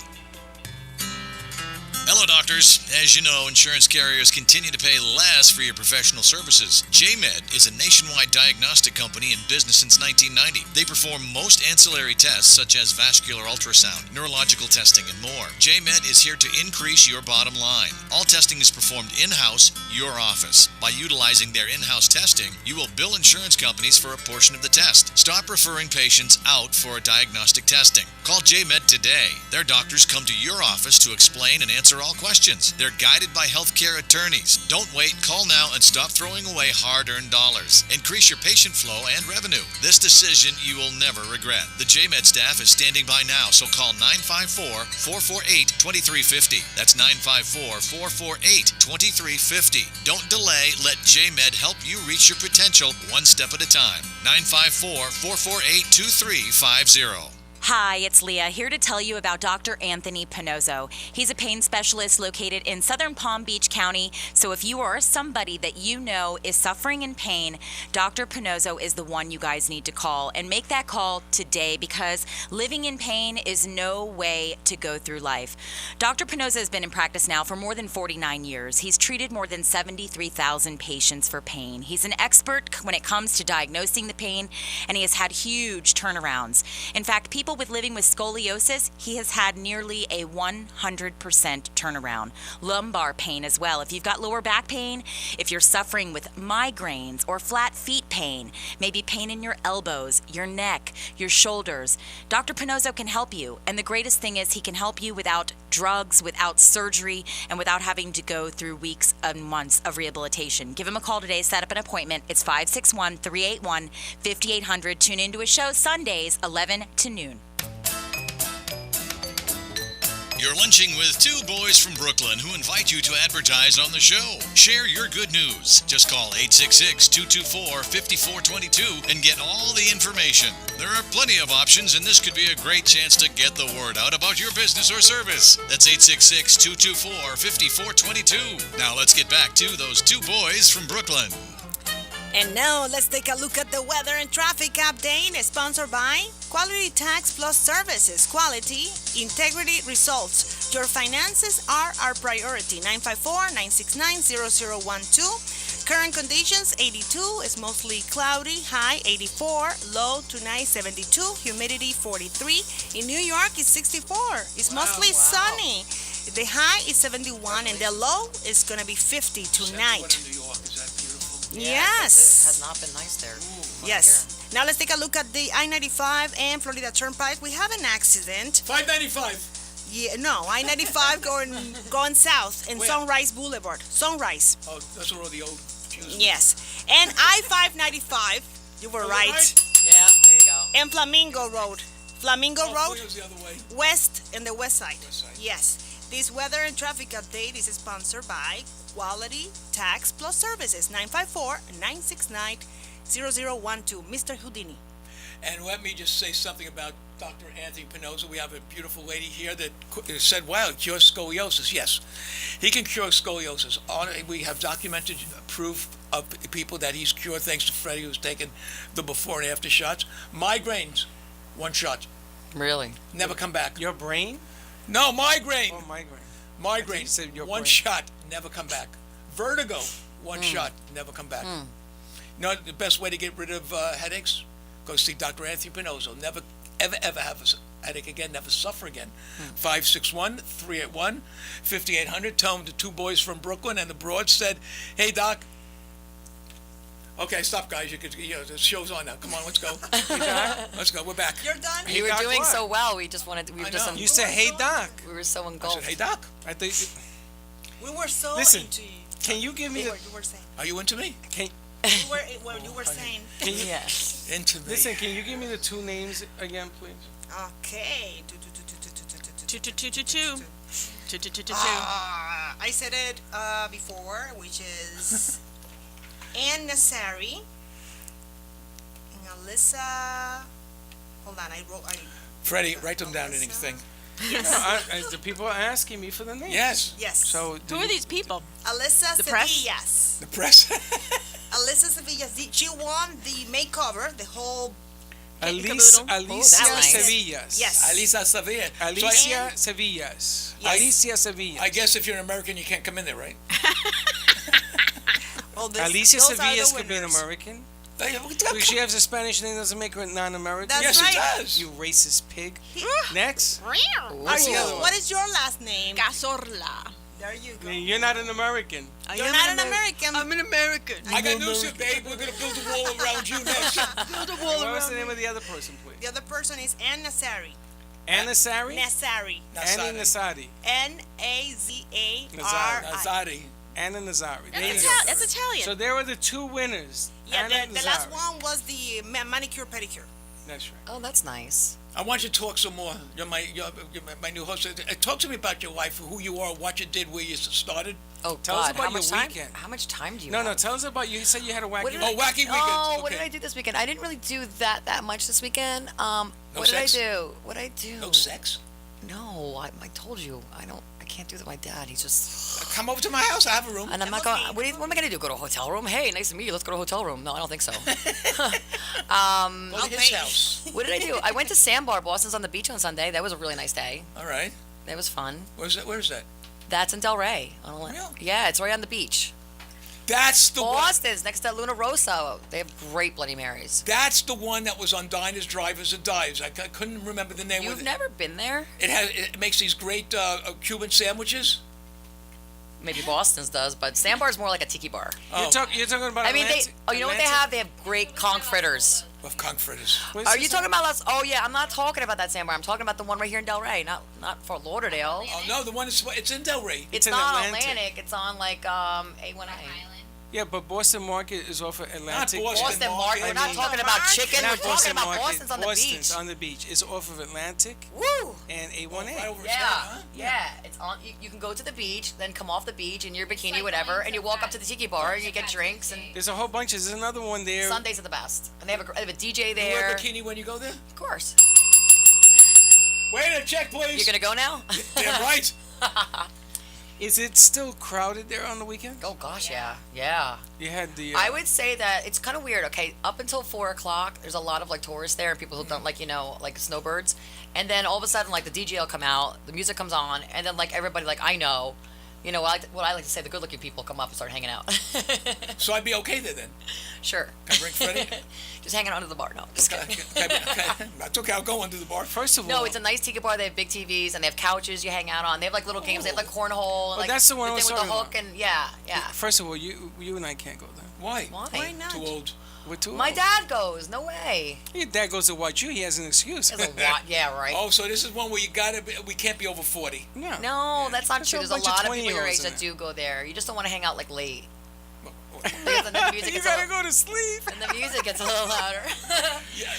Hello, doctors. As you know, insurance carriers continue to pay less for your professional services. JMed is a nationwide diagnostic company in business since 1990. They perform most ancillary tests such as vascular ultrasound, neurological testing, and more. JMed is here to increase your bottom line. All testing is performed in-house, your office. By utilizing their in-house testing, you will bill insurance companies for a portion of the test. Stop referring patients out for diagnostic testing. Call JMed today. Their doctors come to your office to explain and answer all questions. They're guided by healthcare attorneys. Don't wait. Call now and stop throwing away hard-earned dollars. Increase your patient flow and revenue. This decision you will never regret. The JMed staff is standing by now, so call 954-448-2350. That's 954-448-2350. Don't delay. Let JMed help you reach your potential one step at a time. 954-448-2350. Hi, it's Leah, here to tell you about Dr. Anthony Pinozzo. He's a pain specialist located in Southern Palm Beach County, so if you or somebody that you know is suffering in pain, Dr. Pinozzo is the one you guys need to call. And make that call today, because living in pain is no way to go through life. Dr. Pinozzo has been in practice now for more than 49 years. He's treated more than 73,000 patients for pain. He's an expert when it comes to diagnosing the pain, and he has had huge turnarounds. In fact, people living with scoliosis, he has had nearly a 100% turnaround. Lumbar pain as well. If you've got lower back pain, if you're suffering with migraines or flat feet pain, maybe pain in your elbows, your neck, your shoulders, Dr. Pinozzo can help you. And the greatest thing is he can help you without drugs, without surgery, and without having to go through weeks and months of rehabilitation. Give him a call today. Set up an appointment. It's 561-381-5800. Tune into his show Sundays, 11 to noon. You're lunching with two boys from Brooklyn who invite you to advertise on the show. Share your good news. Just call 866-224-5422 and get all the information. There are plenty of options, and this could be a great chance to get the word out about your business or service. That's 866-224-5422. Now let's get back to those two boys from Brooklyn. And now let's take a look at the weather and traffic update, sponsored by Quality Tax Plus Services. Quality, integrity, results. Your finances are our priority. 954-969-0012. Current conditions, 82 is mostly cloudy, high 84, low tonight 72, humidity 43. In New York, it's 64. It's mostly sunny. The high is 71 and the low is going to be 50 tonight. Yes. It has not been nice there. Yes. Now let's take a look at the I-95 and Florida Turnpike. We have an accident. 595. Yeah, no, I-95 going south in Where? Sunrise Boulevard. Sunrise. Oh, that's where all the old Jews. Yes. And I-595, you were right. Yeah, there you go. And Flamingo Road. Flamingo Road, Goes the other way. west and the west side. West side. Yes. This weather and traffic update is sponsored by Quality Tax Plus Services. 954-969-0012. Mr. Houdini. And let me just say something about Dr. Anthony Pinozzo. We have a beautiful lady here that said, wow, it cures scoliosis. Yes, he can cure scoliosis. We have documented proof of people that he's cured, thanks to Freddie, who's taken the before and after shots. Migraines, one shot. Really? Never come back. Your brain? No, migraine. Oh, migraine. Migraine, You said your one brain. shot, never come back. Vertigo, one shot, never come back. You know the best way to get rid of headaches? Go see Dr. Anthony Pinozzo. Never, ever have a headache again, never suffer again. 561-381-5800. Tell them the two boys from Brooklyn and the Broad said, hey, Doc. Okay, stop, guys. The show's on now. Come on, let's go. Let's go. We're back. You're done? You were Doc, doing what? so well. We just wanted. We were I just. know. You said, hey, Doc. We were so I engulfed. said, hey, Doc. I think. We were so Listen, into you. Can you give me You the? were saying. Are you into me? Can, You were saying. can you, Yes. Into me. listen, can you give me the two names again, please? Okay. Two. I said it before, which is Ann Nassari, and Alyssa. Hold on, Freddie, write them down in anything. Yes. The people are asking me for the names. Yes. Yes. So Who are these people? Alyssa The press? Sevillas. The press. Alyssa Sevillas. She won the makeover, the whole. Alicia that's nice. Sevillas. Yes. Alicia Sevilla. Alicia Sevillas. Yes. Alicia Sevillas. I guess if you're an American, you can't come in there, right? Well, Alicia those are the Sevillas could be an winners. American. Yes, If she has a Spanish name, doesn't make her non-American. That's it right. does. You racist pig. Next. Are What's the you? other one? What is your last name? Casorla. There you go. You're not an American. You're not an American. I'm an American. I got news for you, babe. We're going to build a wall around you next. Build a wall What was around the name me. of the other person, please? The other person is Ann Nassari. Anna Sari? Nassari. Anna Nazari. Nazari. Nazari. Anna Nazari. There That's, you go. That's Italian. So there were the two winners. Yeah, Anna the last Nazari. one was the manicure pedicure. That's right. Oh, that's nice. I want you to talk some more. You're my new host. Talk to me about your wife, who you are, what you did, where you started. Oh, Tell us God. about How your much time? weekend. How much time do you No, have? no. Tell us about you. You said you had a wacky. What did Oh, wacky weekend. Oh, what Okay. did I do this weekend? I didn't really do that much this weekend. No What did sex? I do? What did I do? No sex. No, I told you. I can't do that. My dad, he just. Come over to my house. I have a room. And I'm not going. What am I going to do? Go to a hotel room? Hey, nice to meet you. Let's go to a hotel room. No, I don't think so. Go to his house. What did I do? I went to Sandbar. Boston's on the beach on Sunday. That was a really nice day. All right. That was fun. Where's that? Where's that? That's in Delray. Really? Yeah, it's right on the beach. That's the one. Boston's next to Luna Rosa. They have great Bloody Marys. That's the one that was on Diners, Drivers, and Dives. I couldn't remember the name. You've never been there? It makes these great Cuban sandwiches. Maybe Boston's does, but Sandbar's more like a tiki bar. You're talking about. I mean, Atlantic? you know what they Atlantic? have? They have great conch fritters. Of conch fritters. What's Are this you talking one? about? Oh yeah, I'm not talking about that Sandbar. I'm talking about the one right here in Delray, not Fort Lauderdale. Oh no, the one it's in Delray. It's in not Atlantic. Atlantic. It's on like A1A. Yeah, but Boston Market is off of Atlantic. Boston Market. We're not talking about chicken. We're Not talking Boston about Market. Boston's on the Boston's beach. on the beach. It's off of Atlantic Woo! and A1A. Right over Yeah, there, huh? yeah. It's on. You can go to the beach, then come off the beach in your bikini, whatever, and you walk up to the tiki bar and you get drinks. And There's a whole bunch. There's another one there. Sundays are the best. And they have a DJ You there. wear a bikini when you go there? Of course. Wait a check, please. You're gonna go now? Damn right. Is it still crowded there on the weekend? Oh gosh, yeah. You had the. I would say that it's kind of weird. Okay, up until 4 o'clock, there's a lot of like tourists there and people who don't like like snowbirds, and then all of a sudden like the DJ will come out, the music comes on, and then like everybody like I know, what I like to say, the good-looking people come up and start hanging out. So I'd be okay there then. Sure. Can I bring Freddie? Just hanging out under the bar. No, just kidding. Okay. That's okay. I'll go under the bar. First of all, No, it's a nice tiki bar. They have big TVs and they have couches you hang out on. They have like little games. They have like cornhole. And, like, that's the one I was thing with the talking hook and yeah. First of all, you and I can't go there. Why? Why? not? Too old. We're too My old. dad goes. No way. Your dad goes to watch you. He has an excuse. There's a lot. Yeah, right. Oh, so this is one where we can't be over 40. No. No, that's not There's true. a There's a bunch of lot of people your 20-years age in that there. do go there. You just don't want to hang out like late. Because then the music You gets gotta go to sleep. and the music gets a little louder.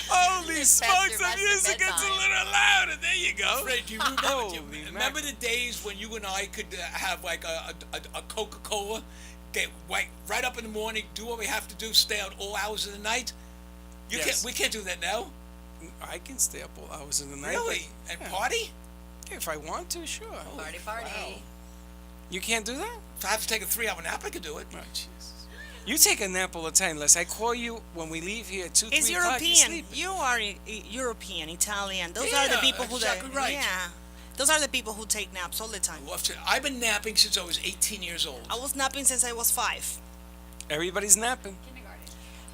Holy Past smokes, your the music gets a bedtime. little louder. There you go. Fred, do you remember, Holy remember the days when you and I could have like a Coca-Cola, get right up in the morning, do what we have to do, stay out all hours of the night? Yes. We can't do that now. I can stay up all hours of the night. Really? And yeah. party? If I want to, sure. Party. Wow. You can't do that? If I have to take a 3-hour nap, I could do it. Oh, Jesus. You take a nap all the time, Les. I call you when we leave here at 2, 3 It's o'clock. You're European. sleeping. You are European, Italian. Those are the Yeah, people who exactly right. Yeah. Those are the people who take naps all the time. I've been napping since I was 18 years old. I was napping since I was 5. Everybody's napping.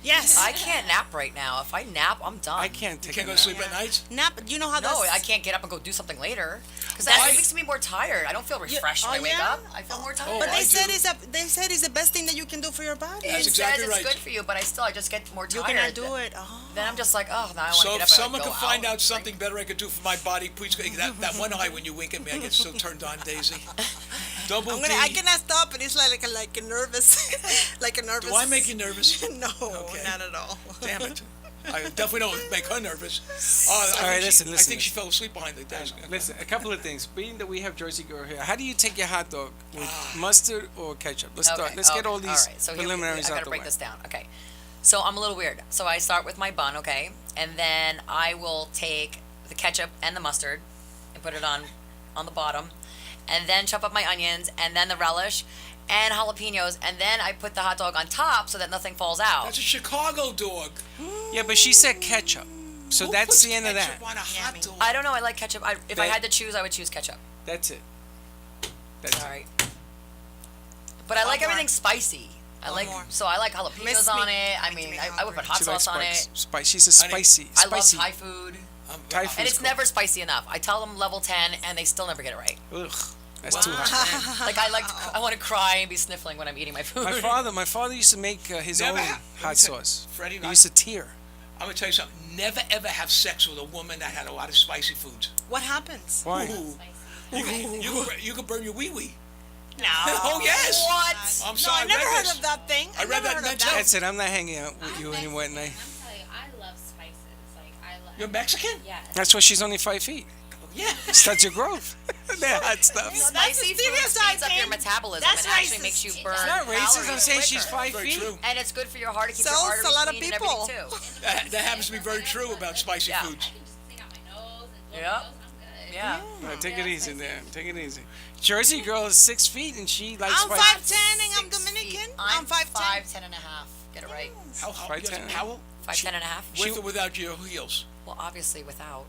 Yes. I can't nap right now. If I nap, I'm done. I can't You take can't a go nap. to sleep at night? Nap. You know how No, that's. I can't get up and go do something later. Because Why? it makes me more tired. I don't feel refreshed when I wake yeah? up. I feel more tired. But I they said do. it's the best thing that you can do for your body. That's it exactly says it's right. good for you, but I just get more You tired. cannot do it. Oh. Then I'm just like, oh, now I want So to get if up someone and could go find out. out something better I could do for my body, please. That one eye when you wink at me, I get so turned on, Daisy. Double D. I cannot stop it. It's like a nervous, like a nervous. Do I make you nervous? No, Okay. not at all. Damn it. I definitely don't make her nervous. All right, listen. I think she fell asleep behind the desk. Listen, a couple of things. Being that we have Jersey Girl here, how do you take your hot dog with mustard or ketchup? Let's start. Let's get all these right. So here preliminaries I out gotta the break way. this down. Okay. So I'm a little weird. So I start with my bun, okay, and then I will take the ketchup and the mustard and put it on the bottom, and then chop up my onions and then the relish and jalapenos, and then I put the hot dog on top so that nothing falls out. That's a Chicago dog. Yeah, but she said ketchup, so Who that's puts the end of that. ketchup on a hot dog? I don't know. I like ketchup. If I That- had to choose, I would choose ketchup. That's it. That's it. Sorry. But I One like more. everything spicy. I One like more. So I like jalapenos Miss on me. it. I Making mean, me I would put hot She likes sauce on spice. it. Spice. She's a spicy. I love Spicy. Thai food. Thai And food's it's cool. never spicy enough. I tell them level 10 and they still never get it right. Ugh, that's too hot. Like I want to cry and be sniffling when I'm eating my food. My father used to make his Never own ha- let me hot tell- sauce. Freddie, He used to tear. I'm gonna tell you something. Never ever have sex with a woman that had a lot of spicy foods. What happens? Why? Ooh. You could burn your wee wee. No. Oh yes. What? I'm No, sorry. I never read heard this. of that thing. I read never that heard in of that that. That's it. I'm not hanging out with you anymore at night. I'm telling you, I love spices. Like I love. You're Mexican? Yes. That's why she's only 5 feet. Yeah. Starts your growth. That hot stuff. That's Spicy a food stereotype speeds up your thing. metabolism That's and actually racist. makes you burn It's not racist. I'm calories saying she's quicker. 5 Very feet. true. And it's good for your heart to keep So your it's arteries a lot of clean and people. everything too. That happens to be very true about spicy Yeah. foods. I can just stick out my nose and blow Yeah. my nose and I'm good. Yeah. Right, take it easy there. Take it easy. Jersey girl is 6 feet and she likes I'm spicy. 5'10" and I'm 6 Dominican. feet. I'm 5'10". 5'10" and a half. Get it right. How 5'10". How 5'10" and a half. with or without your heels? Well, obviously without.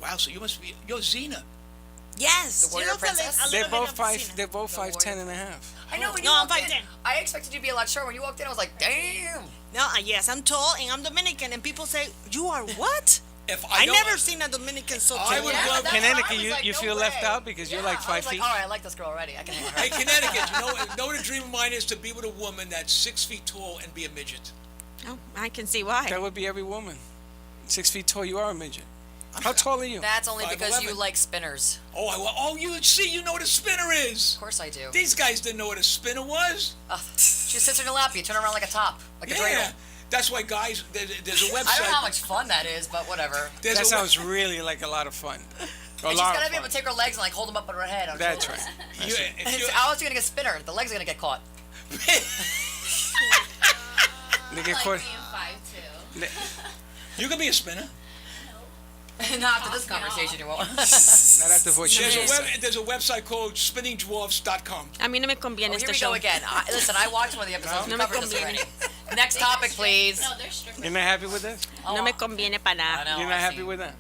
Wow. So you must be. You're Xena. Yes. The warrior you look a li- princess? a They're little both bit of five. Xena. They're both The warrior 5'10" and a half. I know when you No, I'm walked in, 5'10". I expected you to be a lot shorter. When you walked in, I was like, damn. No, yes, I'm tall and I'm Dominican, and people say, "You are what?" If I don't- never seen a Dominican so tall. I would Yeah, love- that's why I Connecticut, was you, like, you no feel left way. out because you're like I 5 was feet. like, all right, I like this girl already. I can hang with her. Hey, Connecticut, you know what a dream of mine is? To be with a woman that's 6 feet tall and be a midget. Oh, I can see why. That would be every woman. 6 feet tall, you are a midget. How tall are you? That's only because you 5'11". like spinners. Oh, you see, you know what a spinner is. Of course I do. These guys didn't know what a spinner was. She sits in your lap. You turn around like a top, like a Yeah. dreidel. That's why guys, there's a website. I don't know how much fun that is, but whatever. There's That a sounds really like a lot of fun. A And she's lot gotta of be able fun. to take her legs and like hold them up on her head. On her That's shoulders. right. you, And if it's, you, how else are you gonna get spinner? The legs are gonna get caught. They I get like caught. being 5'2". you can be a spinner. Not after this conversation, you won't. Not after what she There's a, just web, said. there's a website called spinningdwarfs.com. A mí no me conviene Oh, este here we show. go again. Listen, I watched one of the episodes. No We me covered this conviene. already. Next topic, please. No, they're strippers. You're not happy with that? No me conviene para I nada. know, You're not I happy see. with that?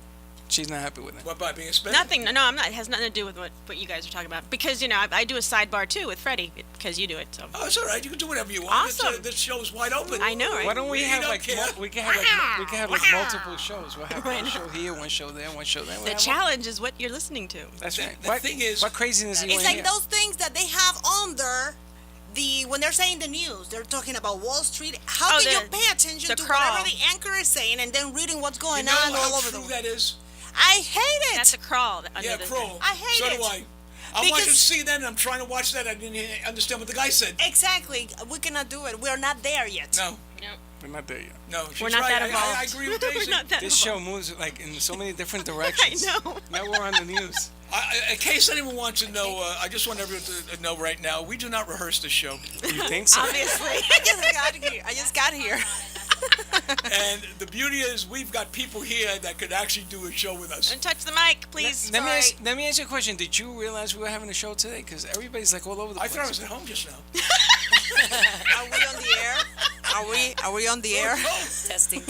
She's not happy with that. What, by being a spinner? Nothing. No, I'm not. It has nothing to do with what you guys are talking about. Because, I do a sidebar too with Freddie because you do it. So Oh, it's all right. You can do whatever you want. Awesome. This show's wide open. I know, right? Why don't we We have don't like care. we can have like multiple shows. We'll have one show here, one show there, one show there. We'll The have challenge is what you're listening to. That's right. The thing is- what craziness you It's want like here? those things that they have under when they're saying the news. They're talking about Wall Street. How Oh, can the- you pay attention the to crawl. whatever the anchor is saying and then reading what's You going know on how all over true the that is? I hate it. That's a crawl. Under Yeah, the crawl. I hate so it. do I. I'm Because- watching CNN and I'm trying to watch that. I didn't understand what the guy said. Exactly. We cannot do it. We're not there yet. No, We're not there yet. no. She's We're not right. that I evolved. agree with We're Daisy. not that This show evolved. moves like in so many different directions. I know. Now we're on the news. In case anyone wants to know, I just want everyone to know right now, we do not rehearse this show. You think so? Obviously. I just got here. And the beauty is we've got people here that could actually do a show with us. Don't touch the mic, please. Let me, Sorry. let me ask you a question. Did you realize we were having a show today? Because everybody's like all over the I place. thought I was at home just now. Are we on the air? Are we on the air? Oh, Testing.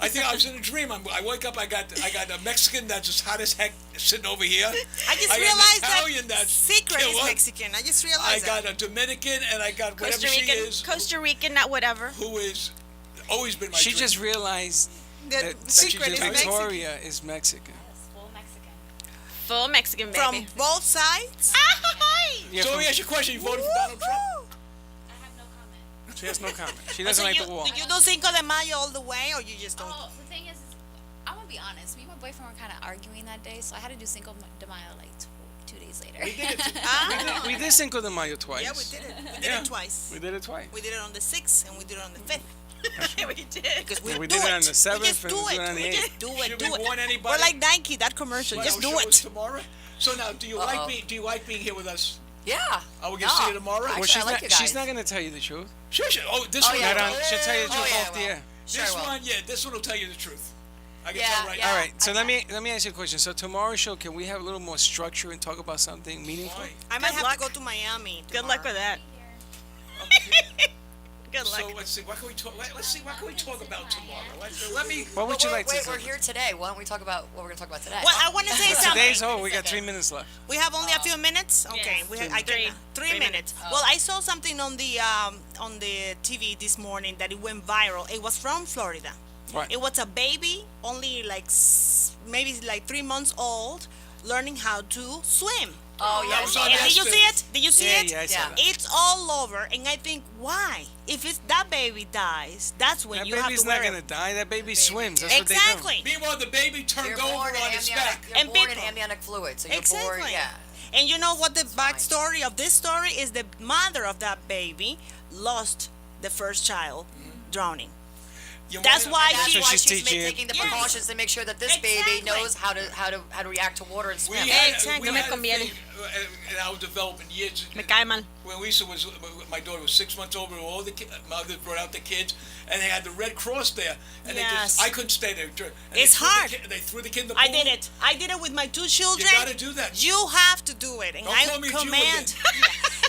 I think I was in a dream. I wake up. I got a Mexican that's as hot as heck sitting over here. I just I got an realized Italian that that's Secret is killer. Mexican. I just I realized that. got a Dominican, and I got whatever Costa she Rican, is, Costa Rican, not whatever. who is always been my She dream. just realized The that Secret is Mexican. Victoria is Mexican. Full Mexican. Full Mexican, baby. From both sides? Yeah, So let from- me ask you a question. You voted for Donald Trump? I have no comment. she has no comment. She doesn't like the wall. Do you do Cinco de Mayo all the way, or you just don't? Oh, the thing is, I'm gonna be honest. Me and my boyfriend were kind of arguing that day, so I had to do Cinco de Mayo like 2 days later. We did Cinco de Mayo twice. Yeah, we did it. We did Yeah. it twice. We did it twice. We did it on the 6th and we did it on the 5th. we did. Because we We do did it on it. the 7th We just and do we it. do it on the We 8th. just do it. Should Do we it. warn anybody? We're like Nike, that commercial. Well, Just our do show is it. tomorrow. So now, do you like being? Do you like being here with us? Yeah. Are we gonna see you tomorrow? Actually, Well, I like you guys. she's not going to tell you the truth. Sure. Oh, this Oh, one. yeah. Not on, she'll tell you the Oh, truth yeah, off the well. air. Sure This will. one, yeah, this one will tell you the truth. I can Yeah, tell right yeah. now. All right, so I let me ask you a question. So tomorrow's show, can we have a little more structure and talk about something meaningful? Why? I might Good have luck. to go to Miami. Good luck with tomorrow. that. Good luck. So let's see. What can we talk? Let's see. What can we talk about tomorrow? Let me. What would you like to Wait, say? we're here today. Why don't we talk about what we're going to talk about today? Well, I want to say something. Today's over. We got 3 minutes left. We have only a few minutes. Okay, Yes. I can, Three 3 minutes. Well, I saw something on the TV this morning that it went viral. It was from Florida. Right. It was a baby, only like maybe like 3 months old, learning how to swim. Oh, yeah. That was on And did you Aspen. see it? Did you see Yeah, it? yeah, I saw Yeah. that. It's all over, and I think why? If it's that baby dies, that's when That you have baby's to not wear going to it. die. That baby swims. That's Exactly. Meanwhile, the baby turned You're over born in on its amniotic, back. you're And born in people- amniotic fluid, so you're Exactly. born, yeah. And you know what the fine. backstory of this story is? The mother of that baby lost the first child drowning. You That's wanna- why That's she- why she's she's teaching it. taking the Yes. precautions to make sure that this baby Exactly. knows how to react to water and We swim. had, Exactly. we No me had a conviene. thing in our development years. Me cae mal. When Lisa was, my daughter was 6 months old, all the mothers brought out the kids, and they had the Red Cross there, and they Yes. just, I couldn't stay there. And It's hard. They threw the kid in the pool. I did it. I did it with my 2 children. You gotta do that. You have to do it. And Don't I call me Jew command.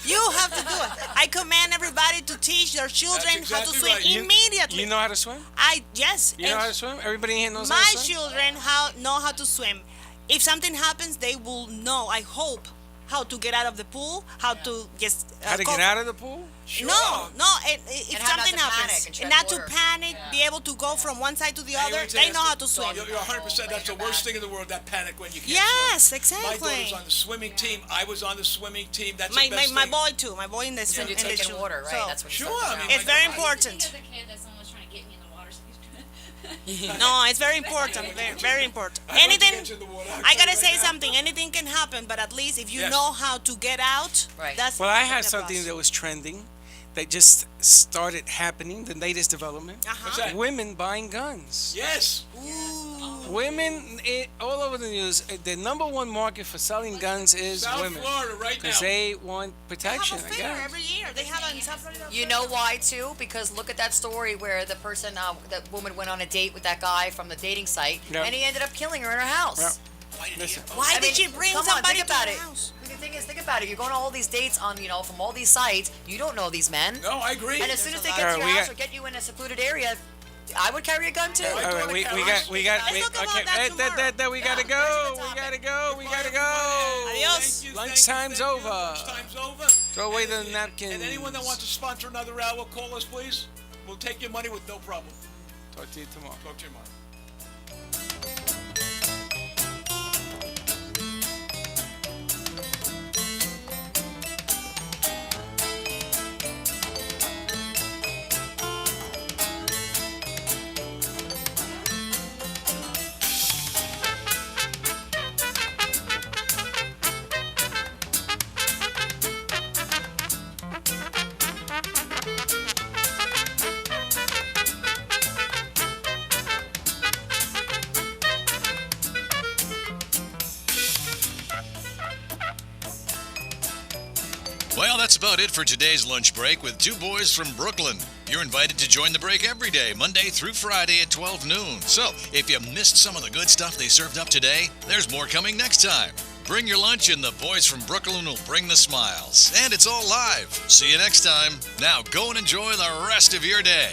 You have to do it. I command everybody to teach their children how to exactly swim right. immediately. You know how to swim? Yes. You know and how to swim? Everybody in here knows my how to swim? children know how to swim. If something happens, they will know, I hope, how to get out of the pool, how to just How to get out of the pool? No, if And how not something to panic happens, and tread not to water. panic, be able to go from one side to the other, they know how to swim. You're 100%. That's the worst thing in the world. That panic when you can't Yes, swim. My exactly. daughter's on the swimming team. I was on the swimming team. That's My the best my thing. boy too. My boy in the swim When you in the take in swim. water, right? So, That's when you Sure, start to I mean, drown. it's very I important. think as a kid that someone was trying to get me in the water, so he's No, it's very important. Very, very important. I'd like to Anything. get you in the water. I gotta Right say now. something. Anything can happen, but at least if you Yes. know how to get out, Right. that's. Well, I had the something plus. that was trending that just started happening, the latest development. Uh-huh. What's that? Women buying guns. Yes. Women, all over the news, the number one market for selling guns is South women. Florida right now. Because they want They protection, have a I fair guess. every year. They have in South Florida. You know why too? Because look at that story where the person, that woman went on a date with that guy from the dating site, Yeah. and he ended up killing her in her house. Yeah. Why did Listen. he? Why I did mean, she bring come on, somebody think to about her it. house? The thing is, think about it. You're going to all these dates on, from all these sites. You don't know these men. No, I agree. And as soon as they There's get a to lot. your We house got- or get you in a secluded area, I would carry a gun too. I All right, thought we it got, counts. we got, Let's we, talk about okay, that tomorrow. we gotta Yeah, go, finish the we gotta topic. go, we gotta go. Adios. Thank you, Lunchtime's thank you. over. Lunchtime's over. Throw away And- the napkins. And anyone that wants to sponsor another hour, call us, please. We'll take your money with no problem. Talk to you tomorrow. Talk to you tomorrow. Well, that's about it for today's lunch break with two boys from Brooklyn. You're invited to join the break every day, Monday through Friday at 12 noon. So, if you missed some of the good stuff they served up today, there's more coming next time. Bring your lunch and the boys from Brooklyn will bring the smiles. And it's all live. See you next time. Now go and enjoy the rest of your day.